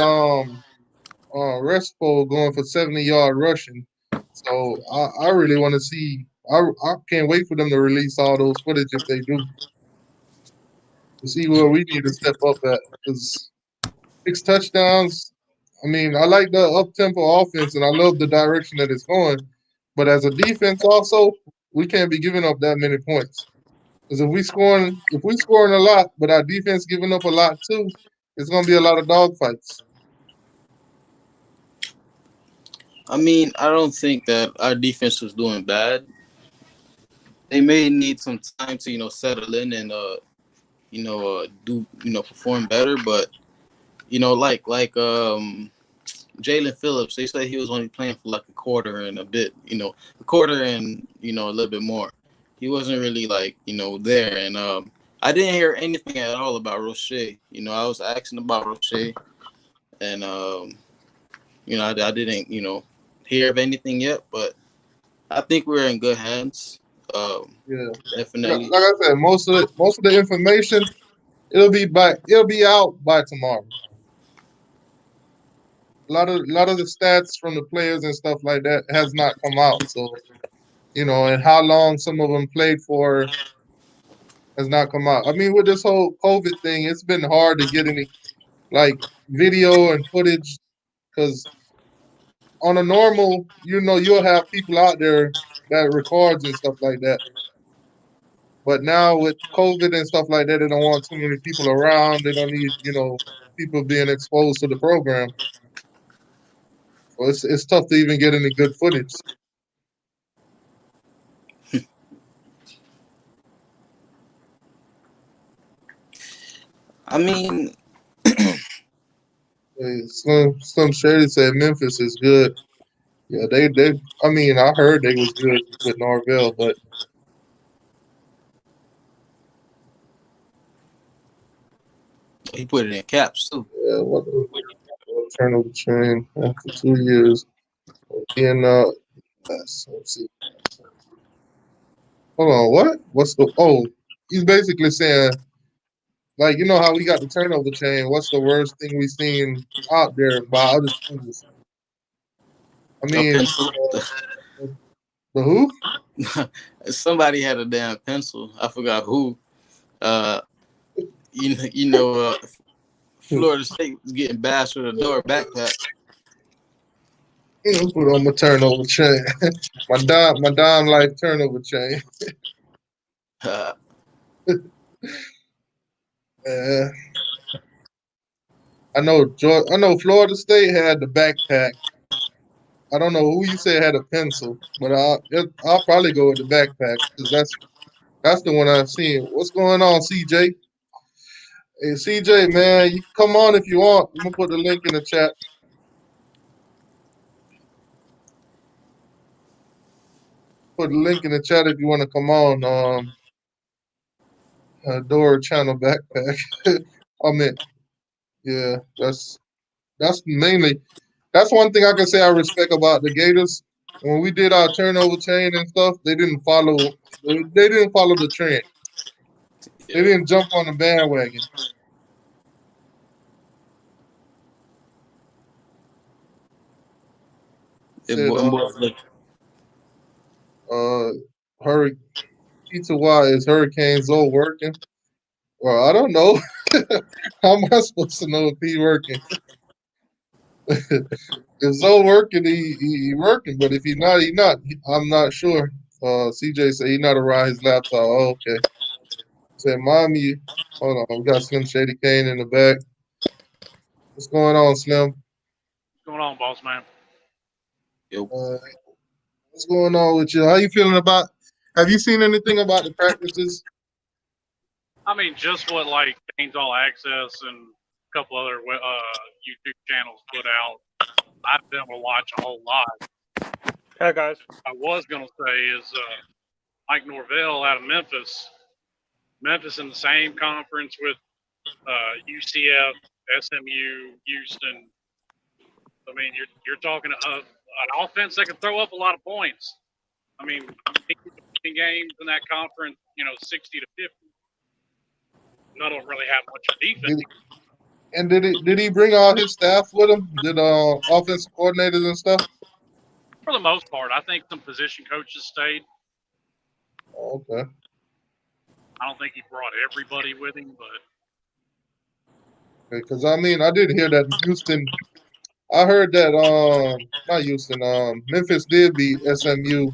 Respo going for 70-yard rushing. So I really want to see. I can't wait for them to release all those footage if they do to see where we need to step up at. Because 6 touchdowns. I mean, I like the up tempo offense and I love the direction that it's going. But as a defense, also, we can't be giving up that many points. Because if we scoring a lot, but our defense giving up a lot too, it's gonna be a lot of dogfights. I mean, I don't think that our defense was doing bad. They may need some time to settle in and do perform better, but like Jalen Phillips, they said he was only playing for like a quarter and a bit, a quarter and a little bit more. He wasn't really like there, and I didn't hear anything at all about Roche. I was asking about Roche, and I didn't hear of anything yet, but I think we're in good hands. Yeah. Definitely. Like I said, most of the information it'll be out by tomorrow. A lot of the stats from the players and stuff like that has not come out. So and how long some of them played for has not come out. I mean, with this whole COVID thing, it's been hard to get any like video and footage because on a normal, you'll have people out there that records and stuff like that. But now with COVID and stuff like that, they don't want too many people around. They don't need, people being exposed to the program. So it's tough to even get any good footage. I mean, Hey, Slim Shady said Memphis is good. Yeah, they. I mean, I heard they was good with Norvell, but He put it in caps too. yeah, what turnover chain after 2 years. And let's see. Hold on, what? What's the? Oh, he's basically saying like how we got the turnover chain. What's the worst thing we seen out there by other schools? I A mean, pencil. the who? Somebody had a damn pencil. I forgot who. You know, Florida State was getting bashed with a door backpack. Put on my turnover chain. my dime life turnover chain. I know Florida State had the backpack. I don't know who you said had a pencil, but I'll probably go with the backpack because that's the one I've seen. What's going on, CJ? Hey, CJ, man, you can come on if you want. I'm gonna put the link in the chat. Put the link in the chat if you want to come on. Door channel backpack. I mean, yeah, that's mainly that's one thing I can say I respect about the Gators. When we did our turnover chain and stuff, they didn't follow the trend. They Yeah. didn't jump on the bandwagon. Said Hurricane Pizza Y is Hurricane Zoe working? Well, I don't know. How am I supposed to know if he working? If Zoe working, he working. But if he not, he not. I'm not sure. CJ said he not around his laptop. Oh, okay. Said, mommy, hold on. We got Slim Shady Kane in the back. What's going on, Slim? What's going on, boss man? What's going on with you? How you feeling about? Have you seen anything about the practices? I mean, just what like Gains All Access and a couple other YouTube channels put out. I've been able to watch a whole lot. Hey guys. I was gonna say is Mike Norvell out of Memphis. Memphis in the same conference with UCF, SMU, Houston. I mean, you're talking an offense that can throw up a lot of points. I mean, games in that conference, 60 to 50. None of them really have much defense. Did he bring all his staff with him? Did offensive coordinators and stuff? For the most part, I think some position coaches stayed. Okay. I don't think he brought everybody with him, but Because I mean, I did hear that Houston. I heard that not Houston. Memphis did beat SMU.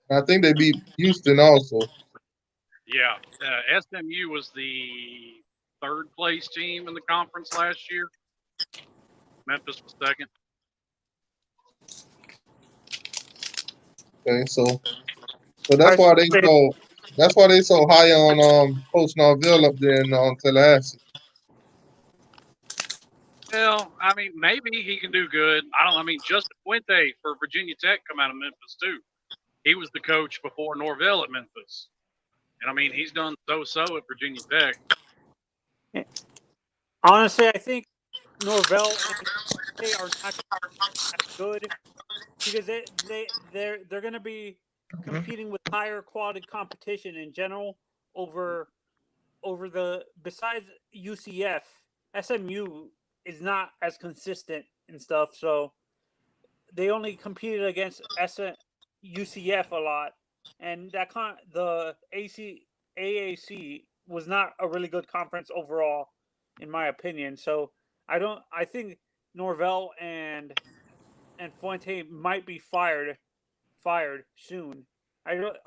I think they beat Houston also. yeah, SMU was the third place team in the conference last year. Memphis was second. Okay, so that's why they so high on Coach Norvell up there in Tallahassee. Well, I mean, maybe he can do good. I mean, Justin Fuente for Virginia Tech come out of Memphis too. He was the coach before Norvell at Memphis. And I mean, he's done so at Virginia Tech. Honestly, I think Norvell and they are not as good because they're going to be competing with higher quality competition in general over the besides UCF. SMU is not as consistent and stuff, so they only competed against UCF a lot, and the AAC was not a really good conference overall, in my opinion. So I think Norvell and Fuente might be fired soon.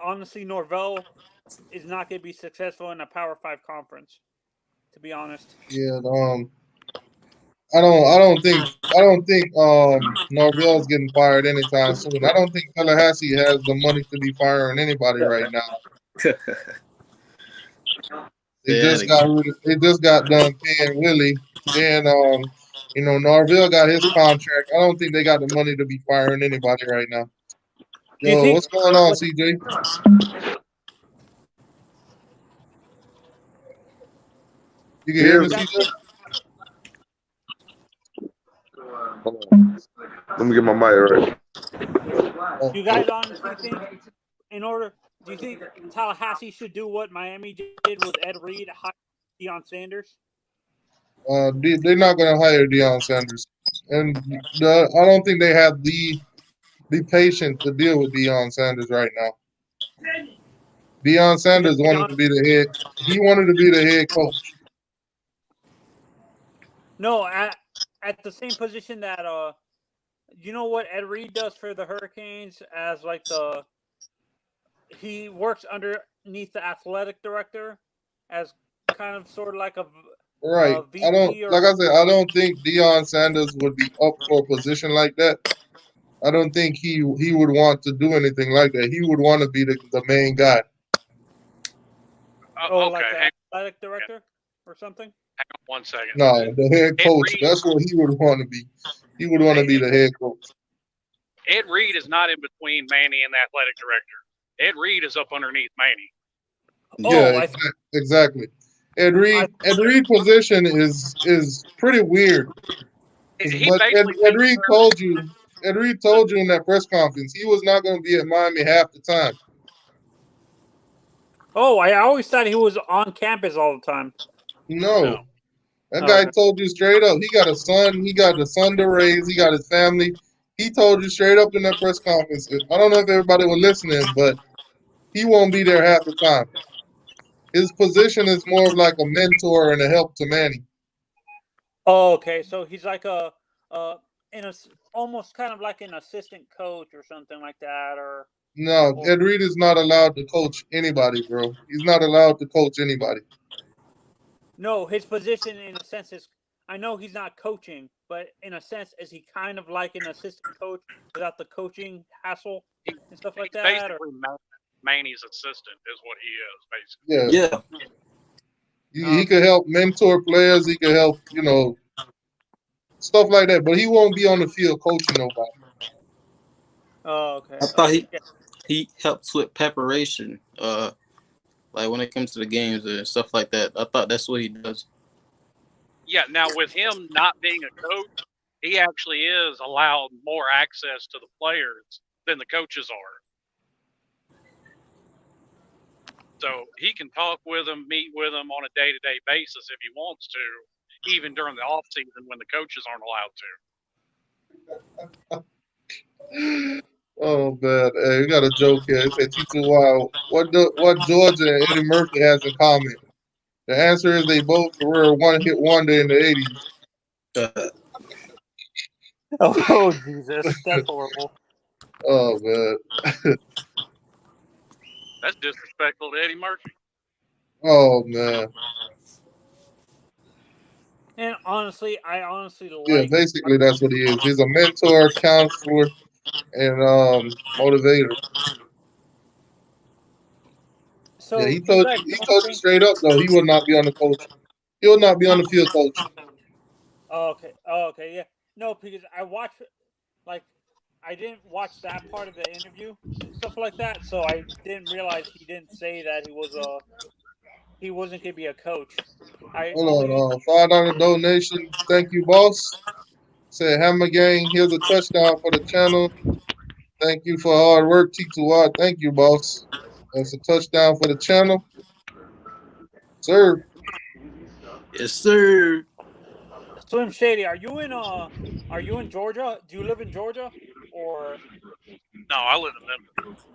Honestly, Norvell is not going to be successful in a Power 5 conference, to be honest. Yeah, I don't think Norvell's getting fired anytime soon. I don't think Tallahassee has the money to be firing anybody right now. They just got done paying Willie, paying You know, Norvell got his contract. I don't think they got the money to be firing anybody right now. Do you Yo, think what's going on, what- CJ? You can hear me, you guys CJ? think Hold on. Let me get my mic right. Oh, you guys honestly think do you think Tallahassee should do what Miami did with Ed Reed, hire Deion Sanders? they're not going to hire Deion Sanders, and I don't think they have the patience to deal with Deion Sanders right now. Deion Because Sanders wanted to be the head. He wanted to be the head coach. no, at the same position that you know what Ed Reed does for the Hurricanes as like he works underneath the athletic director as kind of sort of like Right. a I don't VP like or I said, I don't think Deion Sanders would be up for a position like that. I don't think he would want to do anything like that. He would want to be the main guy. like Okay, the hang athletic director or something. on 1 second. No, the head Ed coach. Reed, That's what he would want to be. He would want to be the head coach. Ed Reed is not in between Manny and the athletic director. Ed Reed is up underneath Manny. Yeah, Oh, exactly. Ed I Reed position is pretty weird. He But basically Ed takes Reed care told you. Ed Reed told you in that press conference he was not going to be at Miami half the time. I always thought he was on campus all the time. No, No. that Oh, guy okay. told you straight up. He got a son. He got a son to raise. He got his family. He told you straight up in that press conference. I don't know if everybody was listening, but he won't be there half the time. His position is more of like a mentor and a help to Manny. Oh, okay. So he's like in a almost kind of like an assistant coach or something like that, No, or Ed Reed is not allowed to coach anybody, bro. He's not allowed to coach anybody. no, his position in a sense is. I know he's not coaching, but in a sense, is he kind of like an assistant coach without the coaching hassle He, and stuff like he's that? Or basically Manny's assistant, is what he is, basically. Yeah, Yeah. he could help mentor players. He could help, stuff like that. But he won't be on the field coaching nobody. oh, okay. I thought Yeah. he helps with preparation, like when it comes to the games and stuff like that. I thought that's what he does. Yeah, now with him not being a coach, he actually is allowed more access to the players than the coaches are. So he can talk with them, meet with them on a day-to-day basis if he wants to, even during the off season when the coaches aren't allowed to. Oh man, hey, we got a joke here. It said T2Y, what Georgia and Eddie Murphy has in common? The answer is they both were one hit wonder in the '80s. Oh Jesus, that's horrible. Oh man, That's disrespectful to Eddie Murphy. oh man. And honestly, I Yeah, like. basically that's what he is. He's a mentor, counselor, and motivator. Yeah, So you guys he don't told you think? straight up though he will not be on the coach. He will not be on the field coaching. Oh, okay. Oh, okay. Yeah. No, because I watched like I didn't watch that part of the interview and stuff like that, so I didn't realize he didn't say that he wasn't gonna be a coach. I Hold only on, $5 donation. Thank you, boss. Said Hammer Gang. Here's a touchdown for the channel. Thank you for hard work, T2Y. Thank you, boss. That's a touchdown for the channel. Sir, Yes, sir. Slim Shady. Are you in Georgia? Do you live in Georgia or No, I live in Memphis.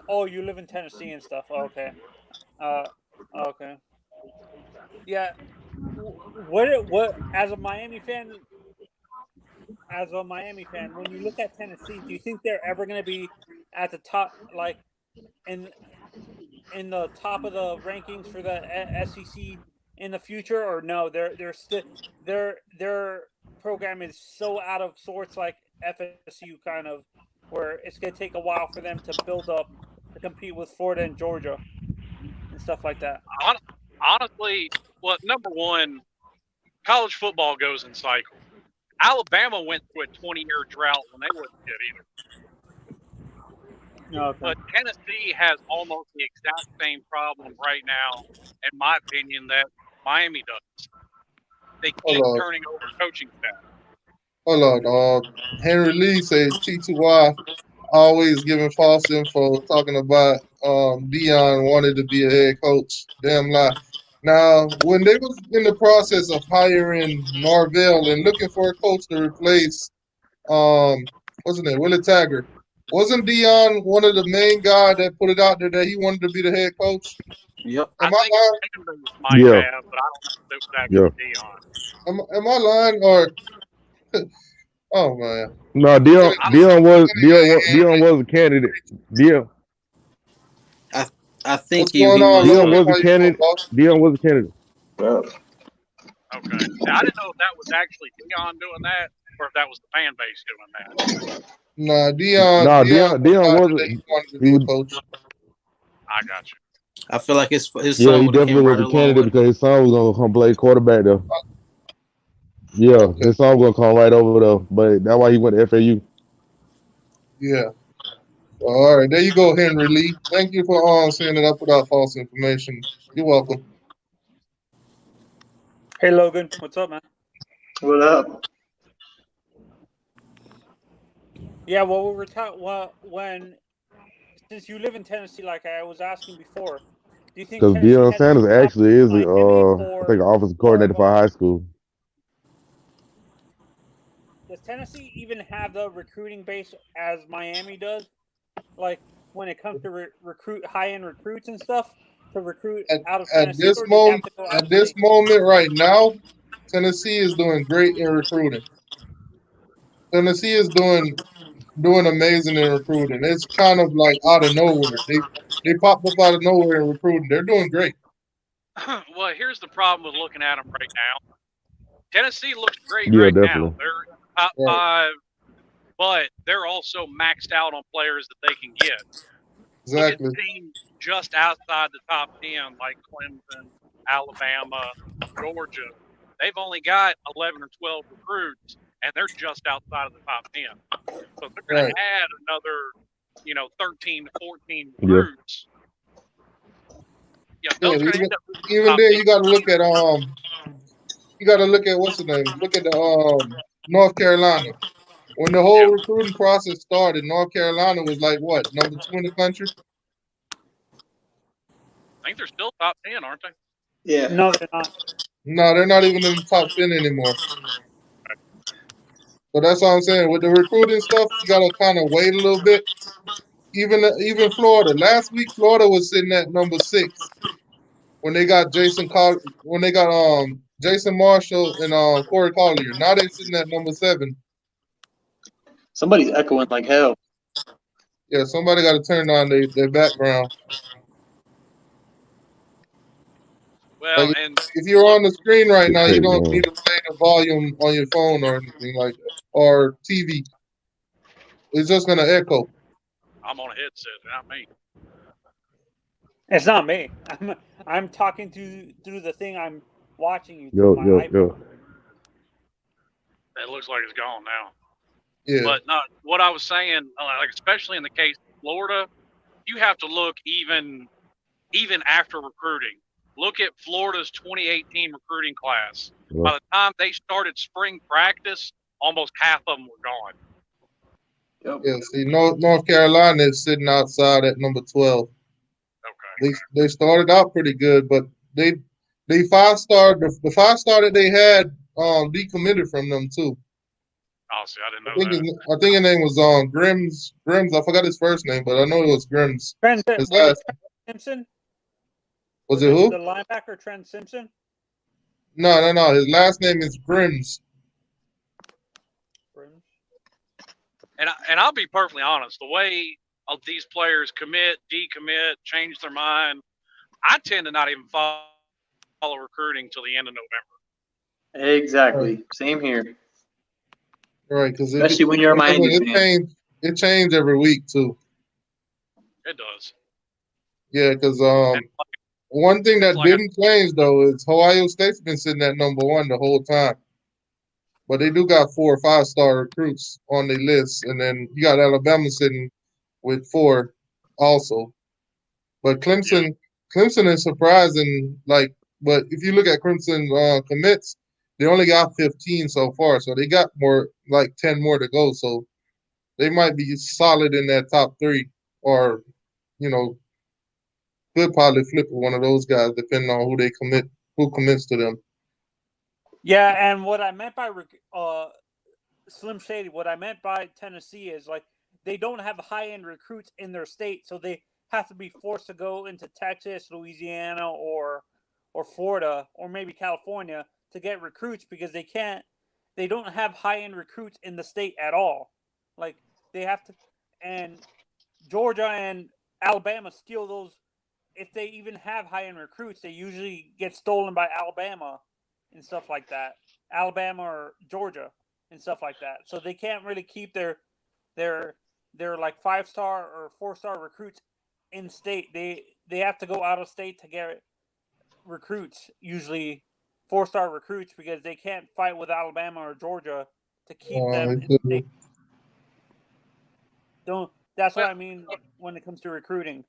oh you live in Tennessee and stuff? Oh, okay. Uh, okay. Yeah. What as a Miami fan, when you look at Tennessee, do you think they're ever going to be at the top, like in the top of the rankings for the SEC in the future, or no? They're still their program is so out of sorts, like FSU kind of, where it's going to take a while for them to build up to compete with Florida and Georgia and stuff like that. Honestly, well, number one, college football goes in cycles. Alabama went through a 20-year drought when they wouldn't get either. Okay. But Tennessee has almost the exact same problem right now, in my opinion, that Miami does. They keep Hold on. turning over coaching staff. Hold on. Henry Lee says T2Y always giving false info, talking about Dion wanted to be a head coach. Damn lie. Now, when they was in the process of hiring Norvell and looking for a coach to replace what's his name, Willie Taggart, wasn't Dion one of the main guys that put it out there that he wanted to be the head coach? Yep. Am I I think lying? Sanders might Yeah. have, but I don't think it was Yeah. actually Dion. Am I lying or? Oh man. No, Kenny, Dion was Henry, a candidate. Dion I think what's he going on, was. Dion Logan? was How a you doing, candidate. boss? Dion was a candidate. Okay. See, I didn't know if that was actually Dion doing that or if that was the fan base doing that. Nah, Dion No, put it Dion out there that he wasn't. wanted to He be a would. coach. I got you. I feel like his Yeah, son he would have definitely came was right a along candidate with him. because his son was gonna come play quarterback though. Yeah, Okay. his son was gonna come right over though, but that's why he went to FAU. Yeah. Well, all right, there you go, Henry Lee. Thank you for saying that I put out false information. You're welcome. Hey Logan, what's up, man? What up? Yeah, well, we were when since you live in Tennessee, like I was asking before, do you think Because Tennessee Deion has a Sanders step up actually is, Miami I think, an offensive or coordinator for high school. does Tennessee even have the recruiting base as Miami does? Like when it comes to recruit high-end recruits and stuff to recruit out of At Tennessee, this or do they have moment, to go out at of this state? moment right now, Tennessee is doing great in recruiting. Tennessee is doing amazing in recruiting. It's kind of like out of nowhere. They popped up out of nowhere in recruiting. They're doing great. Well, here's the problem with looking at them right now. Tennessee looks great Yeah, right now. definitely. They're top Right. 5, but they're also maxed out on players that they can get. Exactly. Look at teams just outside the top 10, like Clemson, Alabama, Georgia. They've only got 11 or 12 recruits, and they're just outside of the top 10. So they're going Right. to add another, 13 to 14 Yeah. recruits. Yeah, those Yeah, are going to end up even top then 10. you got to look at what's the name? Look at the North Carolina. When the whole Yeah. recruiting process started, North Carolina was like what, number 2 in the country? I think they're still top 10, aren't they? Yeah. No, they're not. No, they're not even in the top 10 anymore. So that's what I'm saying. With the recruiting stuff, you gotta kind of wait a little bit. Even Florida. Last week, Florida was sitting at number 6 when they got Jason Marshall and Corey Collier. Now they're sitting at number 7. Somebody's echoing like hell. Yeah, somebody got to turn on their background. Well, Like and if you're on the screen right now, you Okay, don't need man. to play the volume on your phone or anything like that, or TV. It's just gonna echo. I'm on a headset, not me. It's not me. I'm talking through the thing I'm watching you through Yo, my yo, iPad. yo. It looks like it's gone now. Yeah, But not what I was saying, like especially in the case of Florida, you have to look even after recruiting. Look at Florida's 2018 recruiting class. Well, By the time they started spring practice, almost half of them were gone. Yep. yeah. See, North Carolina is sitting outside at number 12. Okay. They started out pretty good, but they 5-star the 5-star that they had decommitted from them too. Oh, see, I didn't I know think that. I think his name was Grims. Grims. I forgot his first name, but I know it was Grims. Was His it last Trent Simpson? was it who? The linebacker Trent Simpson? No. His last name is Grims. And I'll be perfectly honest, the way these players commit, decommit, change their mind, I tend to not even follow recruiting till the end of November. Exactly. Same here. Right, because Especially when you're a Miami fan. it changed every week too. It does. Yeah, because And one thing that like I- didn't change though is Ohio State's been sitting at number 1 the whole time. but they do got 4 or 5-star recruits on their list, and then you got Alabama sitting with 4 also. But Clemson is surprising. Like, but if you look at Clemson commits, they only got 15 so far, so they got more, like 10 more to go. So they might be solid in that top 3, or you know, could probably flip one of those guys depending on who commits to them. Yeah, and what I meant by Slim Shady, what I meant by Tennessee is like they don't have high-end recruits in their state, so they have to be forced to go into Texas, Louisiana, or Florida, or maybe California to get recruits because they don't have high-end recruits in the state at all. Like they have to, and Georgia and Alabama steal those. If they even have high-end recruits, they usually get stolen by Alabama and stuff like that. Alabama or Georgia and stuff like that. So they can't really keep their like 5-star or 4-star recruits in state. They have to go out of state to get recruits, usually 4-star recruits, because they can't fight with Alabama or Georgia to keep them in state. That's what I mean when it comes to recruiting.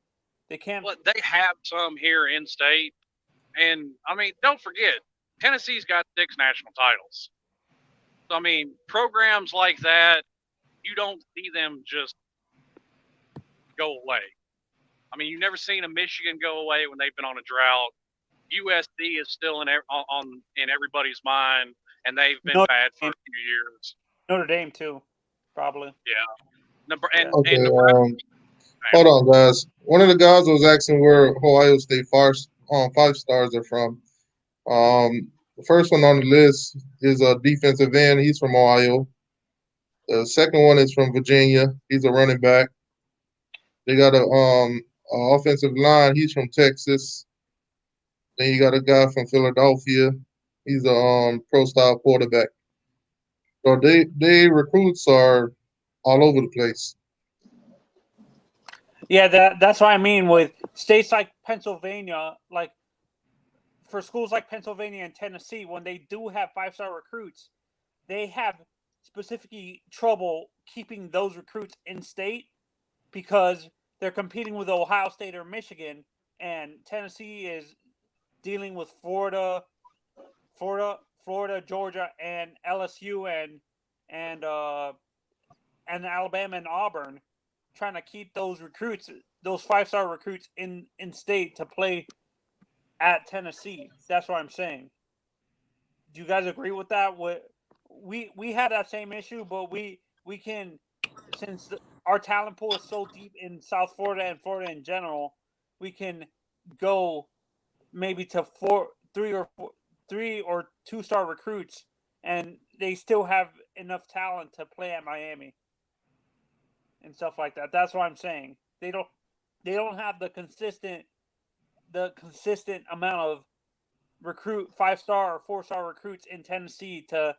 They can't. Well, they have some here in state, and I mean, don't forget, Tennessee's got 6 national titles. So I mean, programs like that, you don't see them just go away. I mean, you've never seen a Michigan go away when they've been on a drought. USC is still in everybody's mind, and they've been bad for a few years. Notre Dame too, probably. Yeah. Okay. Hold on, guys. One of the guys was asking where Ohio State 5 stars are from. The first one on the list is a defensive end. He's from Ohio. The second one is from Virginia. He's a running back. They got a offensive line. He's from Texas. Then you got a guy from Philadelphia. He's a pro style quarterback. So they recruits are all over the place. Yeah, that's what I mean with states like Pennsylvania, like for schools like Pennsylvania and Tennessee, when they do have 5-star recruits, they have specifically trouble keeping those recruits in state because they're competing with Ohio State or Michigan, and Tennessee is dealing with Florida, Georgia, and LSU and Alabama and Auburn, trying to keep those recruits, those 5-star recruits in state to play at Tennessee. That's what I'm saying. Do you guys agree with that? We had that same issue, but we can, since our talent pool is so deep in South Florida and Florida in general, we can go maybe to 3 or 2-star recruits, and they still have enough talent to play at Miami and stuff like that. That's what I'm saying. They don't have the consistent amount of 5-star or 4-star recruits in Tennessee for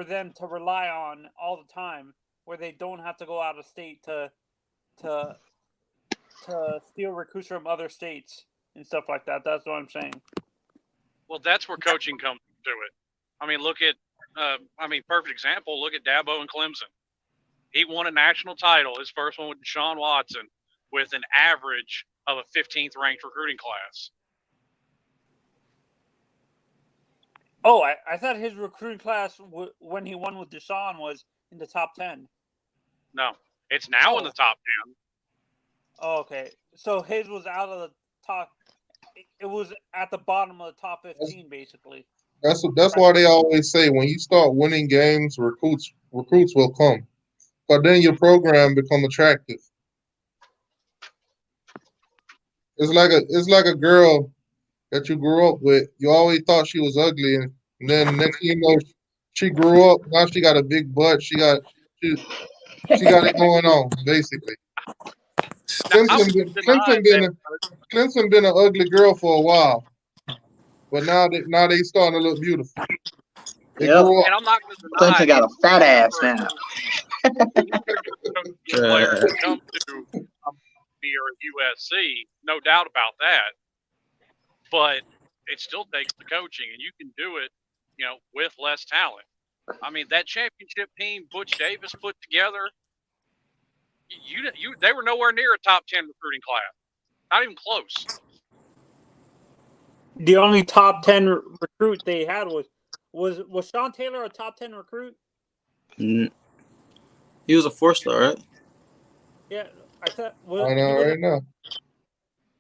them to rely on all the time, where they don't have to go out of state to steal recruits from other states and stuff like that. That's what I'm saying. Well, that's where coaching comes to it. I mean, perfect example. Look at Dabo and Clemson. He won a national title, his first one with Deshaun Watson, with an average of a 15th ranked recruiting class. Oh, I thought his recruiting class when he won with Deshaun was in the top 10. No, it's now in the top 10. Oh, okay. So his was out of the top. It was at the bottom of the top 15, basically. That's why they always say when you start winning games, recruits will come, but then your program become attractive. It's like a girl that you grew up with. You always thought she was ugly, and then next thing you know, she grew up. Now she got a big butt. She got it going on, basically. Clemson been an ugly girl for a while, but now they starting to look beautiful. They grew up. And I'm not going to deny Clemson got a fat ass now. Players that come to or USC, no doubt about that. But it still takes the coaching, and you can do it with less talent. I mean, that championship team Butch Davis put together, they were nowhere near a top 10 recruiting class. Not even close. The only top 10 recruit they had was Sean Taylor a top 10 recruit? He was a 4-star, right? Yeah, I thought I he know was right now.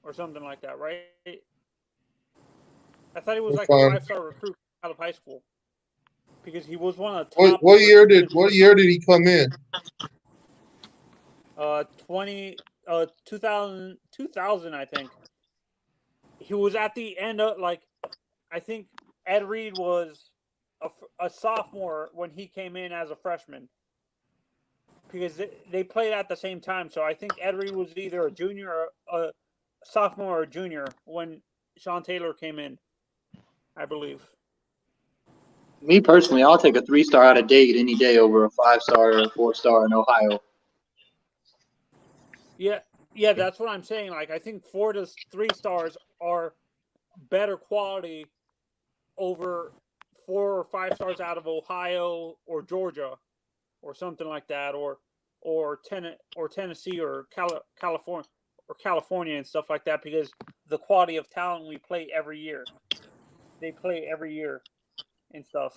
or something like that, right? I thought he was We're like a fine. 5-star recruit out of high school because he was one of the What top. what year did he come in? 2000, I think. He was at the end of I think Ed Reed was a sophomore when he came in as a freshman because they played at the same time. So I think Ed Reed was either a junior or a sophomore or junior when Sean Taylor came in, I believe. Me personally, I'll take a 3-star out of Dade any day over a 5-star or a 4-star in Ohio. Yeah, that's what I'm saying. Like, I think 4 to 3 stars are better quality over 4 or 5 stars out of Ohio or Georgia or something like that, or Tennessee or California and stuff like that, because the quality of talent we play every year. They play every year and stuff.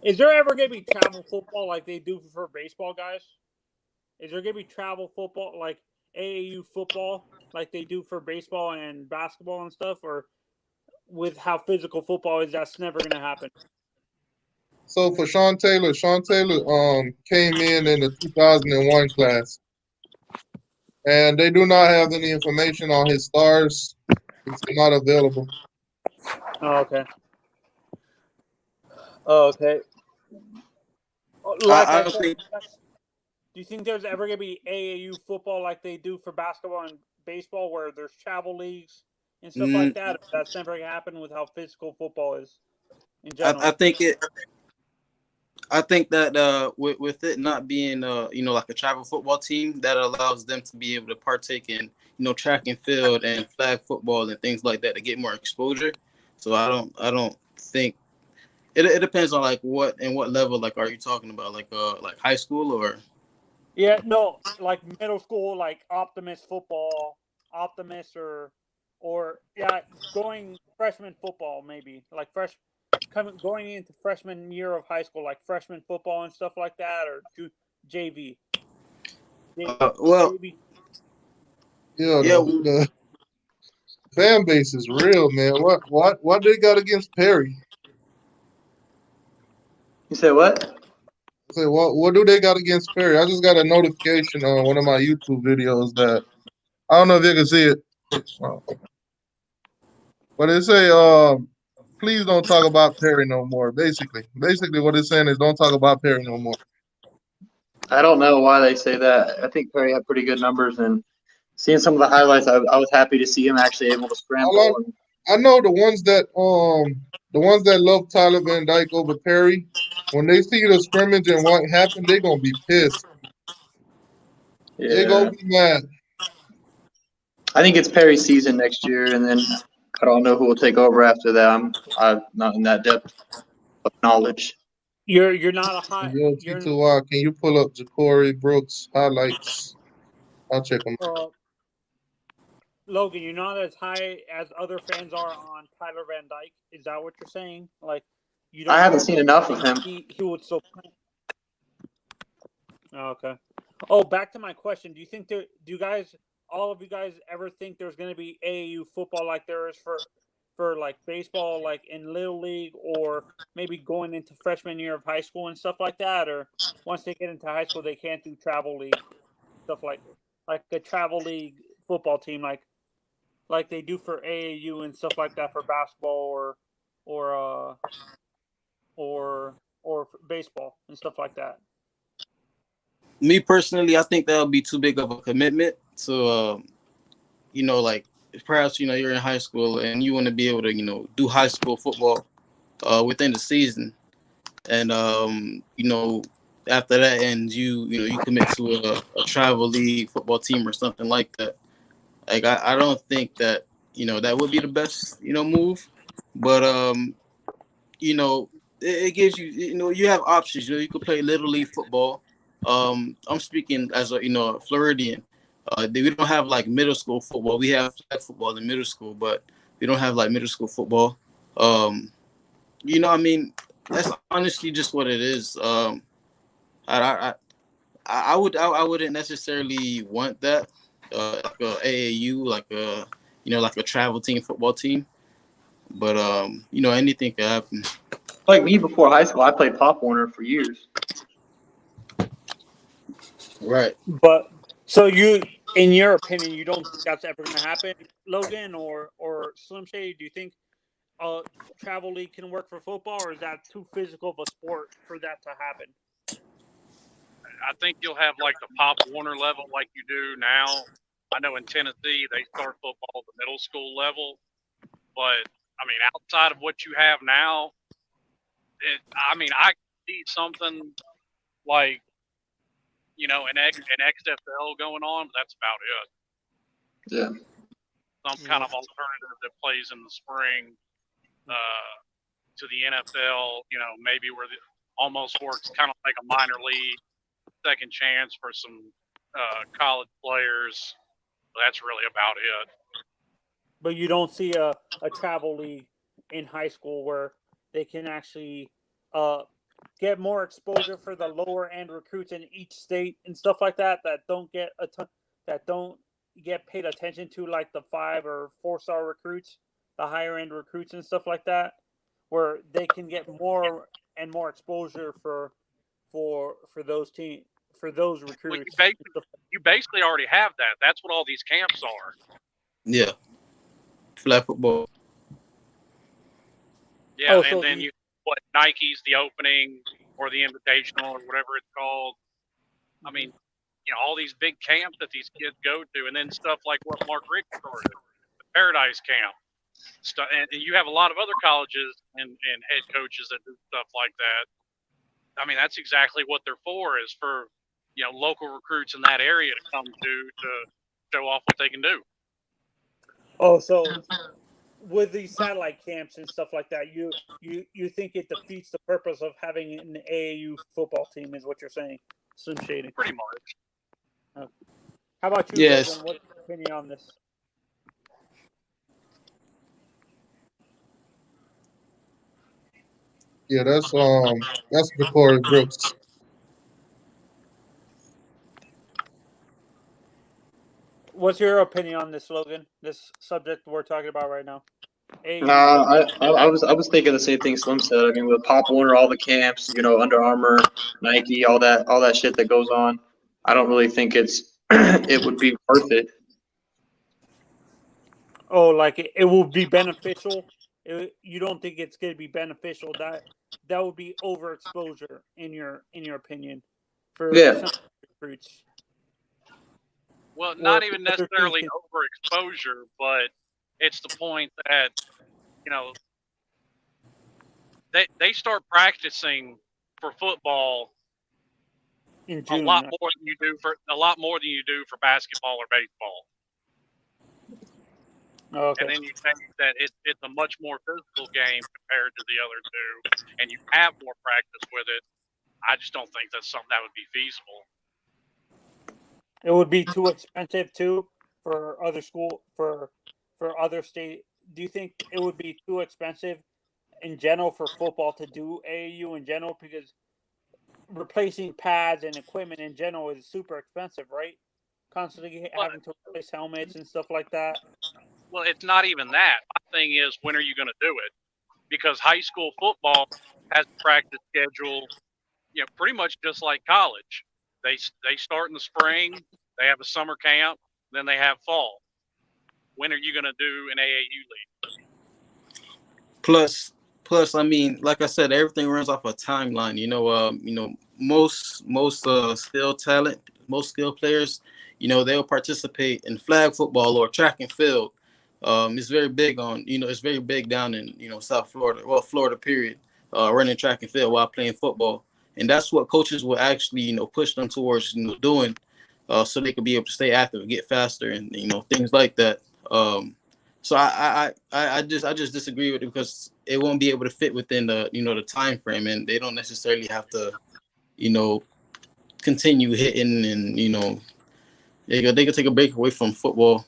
Is there ever going to be travel football like they do for baseball, guys? Is there going to be travel football like AAU football like they do for baseball and basketball and stuff? Or with how physical football is, that's never going to happen? So for Sean Taylor came in the 2001 class, and they do not have any information on his stars. It's not available. Oh, okay. Oh, okay. I I don't said, think do you think there's ever going to be AAU football like they do for basketball and baseball, where there's travel leagues and stuff like that? That's never going to happen with how physical football is in general. I think that with it not being like a travel football team, that allows them to be able to partake in track and field and flag football and things like that to get more exposure. So I don't think it depends on like what level like are you talking about, like high school or Yeah, no, like middle school, like Optimist football, Optimist or going freshman football, maybe like going into freshman year of high school, like freshman football and stuff like that, or JV. well, JV. Yeah, yeah. the fan base is real, man. What they got against Perry? You said what? I say, what do they got against Perry? I just got a notification on one of my YouTube videos that I don't know if you can see it, but it say, please don't talk about Perry no more. Basically, what it's saying is don't talk about Perry no more. I don't know why they say that. I think Perry had pretty good numbers, and seeing some of the highlights, I was happy to see him actually able to scramble. I know the ones that love Tyler Van Dyke over Perry, when they see the scrimmage and what happened, they're gonna be pissed. Yeah. They're gonna be mad. I think it's Perry's season next year, and then I don't know who will take over after that. I'm not in that depth of knowledge. You're not a high. Yo, T2Y, can you pull up Ja'Cory Brooks highlights? I'll check them. Logan, you're not as high as other fans are on Tyler Van Dyke. Is that what you're saying? Like, you don't. I haven't seen enough of him. He would still. Oh, okay. Oh, back to my question. Do you think all of you guys, ever think there's going to be AAU football like there is for like baseball, like in Little League, or maybe going into freshman year of high school and stuff like that? Or once they get into high school, they can't do travel league stuff like a travel league football team, like they do for AAU and stuff like that for basketball or baseball and stuff like that. Me personally, I think that'll be too big of a commitment to, like perhaps, you're in high school and you want to be able to, do high school football within the season. And, after that ends, you commit to a travel league football team or something like that. Like, I don't think that, that would be the best, move. but it gives you, you have options. You could play little league football. I'm speaking as a Floridian. We don't have like middle school football. We have flag football in middle school, but we don't have like middle school football. I mean, that's honestly just what it is. I I wouldn't necessarily want that. Like a AAU, like a travel team, football team. But anything could happen. Like me before high school, I played Pop Warner for years. Right. But so you, in your opinion, you don't think that's ever going to happen, Logan or Slim Shady? Do you think travel league can work for football, or is that too physical of a sport for that to happen? I think you'll have like the Pop Warner level like you do now. I know in Tennessee they start football at the middle school level, but I mean outside of what you have now, I see something like an XFL going on, but that's about it. Yeah. Some kind of alternative that plays in the spring to the NFL. Maybe where almost works kind of like a minor league second chance for some college players. That's really about it. But you don't see a travel league in high school where they can actually get more exposure for the lower end recruits in each state and stuff like that don't get that don't get paid attention to, like the 5 or 4-star recruits, the higher end recruits and stuff like that, where they can get more and more exposure for those recruits. Well, you basically already have that. That's what all these camps are. Yeah. Flag football. Yeah, and then Nike's the opening or the invitational or whatever it's called. I mean, all these big camps that these kids go to, and then stuff like what Mark Rick started, the Paradise Camp. And you have a lot of other colleges and head coaches that do stuff like that. I mean, that's exactly what they're for, is for local recruits in that area to come to show off what they can do. Oh, so with these satellite camps and stuff like that, you think it defeats the purpose of having an AAU football team, is what you're saying, Slim Shady? Pretty much. How about you, Yes. Logan? What's your opinion on this? Yeah, that's Corey Brooks. What's your opinion on this, Logan? This subject we're talking about right now. I was thinking the same thing Slim said. I mean, with Pop Warner, all the camps, Under Armour, Nike, all that shit that goes on, I don't really think it would be worth it. Oh, like it will be beneficial. You don't think it's going to be beneficial? That would be overexposure in your opinion for some recruits. Well, not even necessarily overexposure, but it's the point that they start practicing for football in June, a lot more than you do for basketball or baseball. Oh, okay. And then you think that it's a much more physical game compared to the other two, and you have more practice with it. I just don't think that's something that would be feasible. It would be too expensive too for other other state. Do you think it would be too expensive in general for football to do AAU in general, because replacing pads and equipment in general is super expensive, right? Constantly having to replace helmets and stuff like that. Well, it's not even that. My thing is, when are you going to do it? Because high school football has a practice schedule, pretty much just like college. They start in the spring, they have a summer camp, then they have fall. When are you going to do an AAU league? Plus, I mean, like I said, everything runs off a timeline. Most skill talent, most skill players, they'll participate in flag football or track and field. It's very big it's very big down in South Florida, well, Florida period, running track and field while playing football, and that's what coaches will actually push them towards doing, so they could be able to stay active and get faster and things like that. So I just disagree with it because it won't be able to fit within the the time frame, and they don't necessarily have to continue hitting, and they could take a break away from football.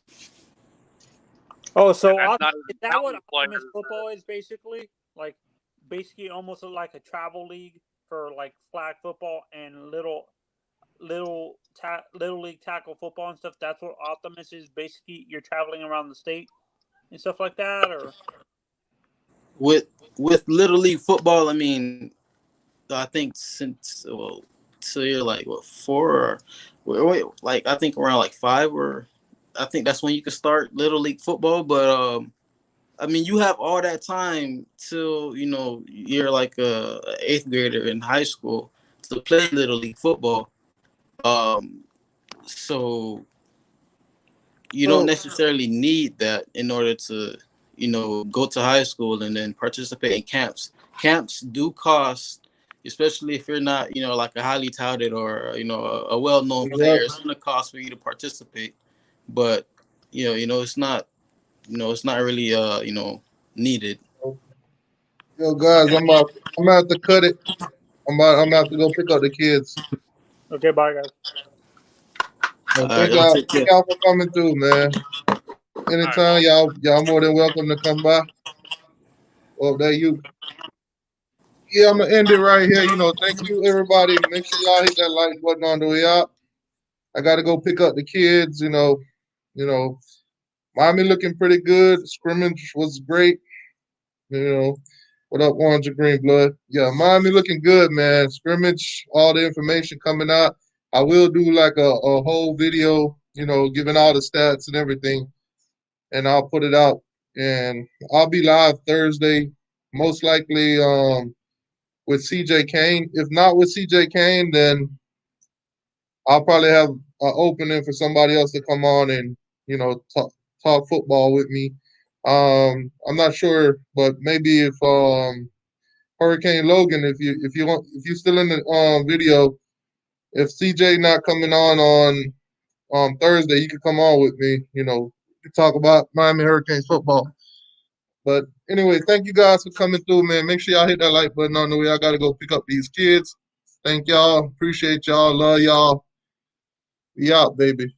Oh, so That's not is that what even Optimus players. football is basically? Like, basically almost like a travel league for like flag football and little league tackle football and stuff. That's what Optimus is basically. You're traveling around the state and stuff like that, or With little league football, I mean, I think since so you're like what 4 or wait, like I think around like 5, or I think that's when you can start little league football. But I mean, you have all that time till you're like a 8th grader in high school to play little league football. Um, so you don't necessarily need that in order to go to high school and then participate in camps. Camps do cost, especially if you're not like a highly touted or a well-known player. It's going to cost for you to participate, but it's not it's not really needed. Yo, guys, I'm about to cut it. I'm about to go pick up the kids. okay, bye guys. Thank Y'all y'all, take care. thank y'all for coming through, man. Anytime, y'all more than welcome to come by. Well, there you. Yeah, I'm gonna end it right here. Thank you, everybody. Make sure y'all hit that like button on the way out. I got to go pick up the kids. Miami looking pretty good. Scrimmage was great. What up, Orange and Green Blood? Yeah, Miami looking good, man. Scrimmage, all the information coming out. I will do like a whole video, giving all the stats and everything, and I'll put it out. And I'll be live Thursday, most likely with CJ Kane. If not with CJ Kane, then I'll probably have an opening for somebody else to come on and talk football with me. I'm not sure, but maybe if Hurricane Logan, if you're still in the video, if CJ not coming on Thursday, you can come on with me. To talk about Miami Hurricanes football. But anyway, thank you guys for coming through, man. Make sure y'all hit that like button on the way. I gotta go pick up these kids. Thank y'all. Appreciate y'all. Love y'all. We out, baby.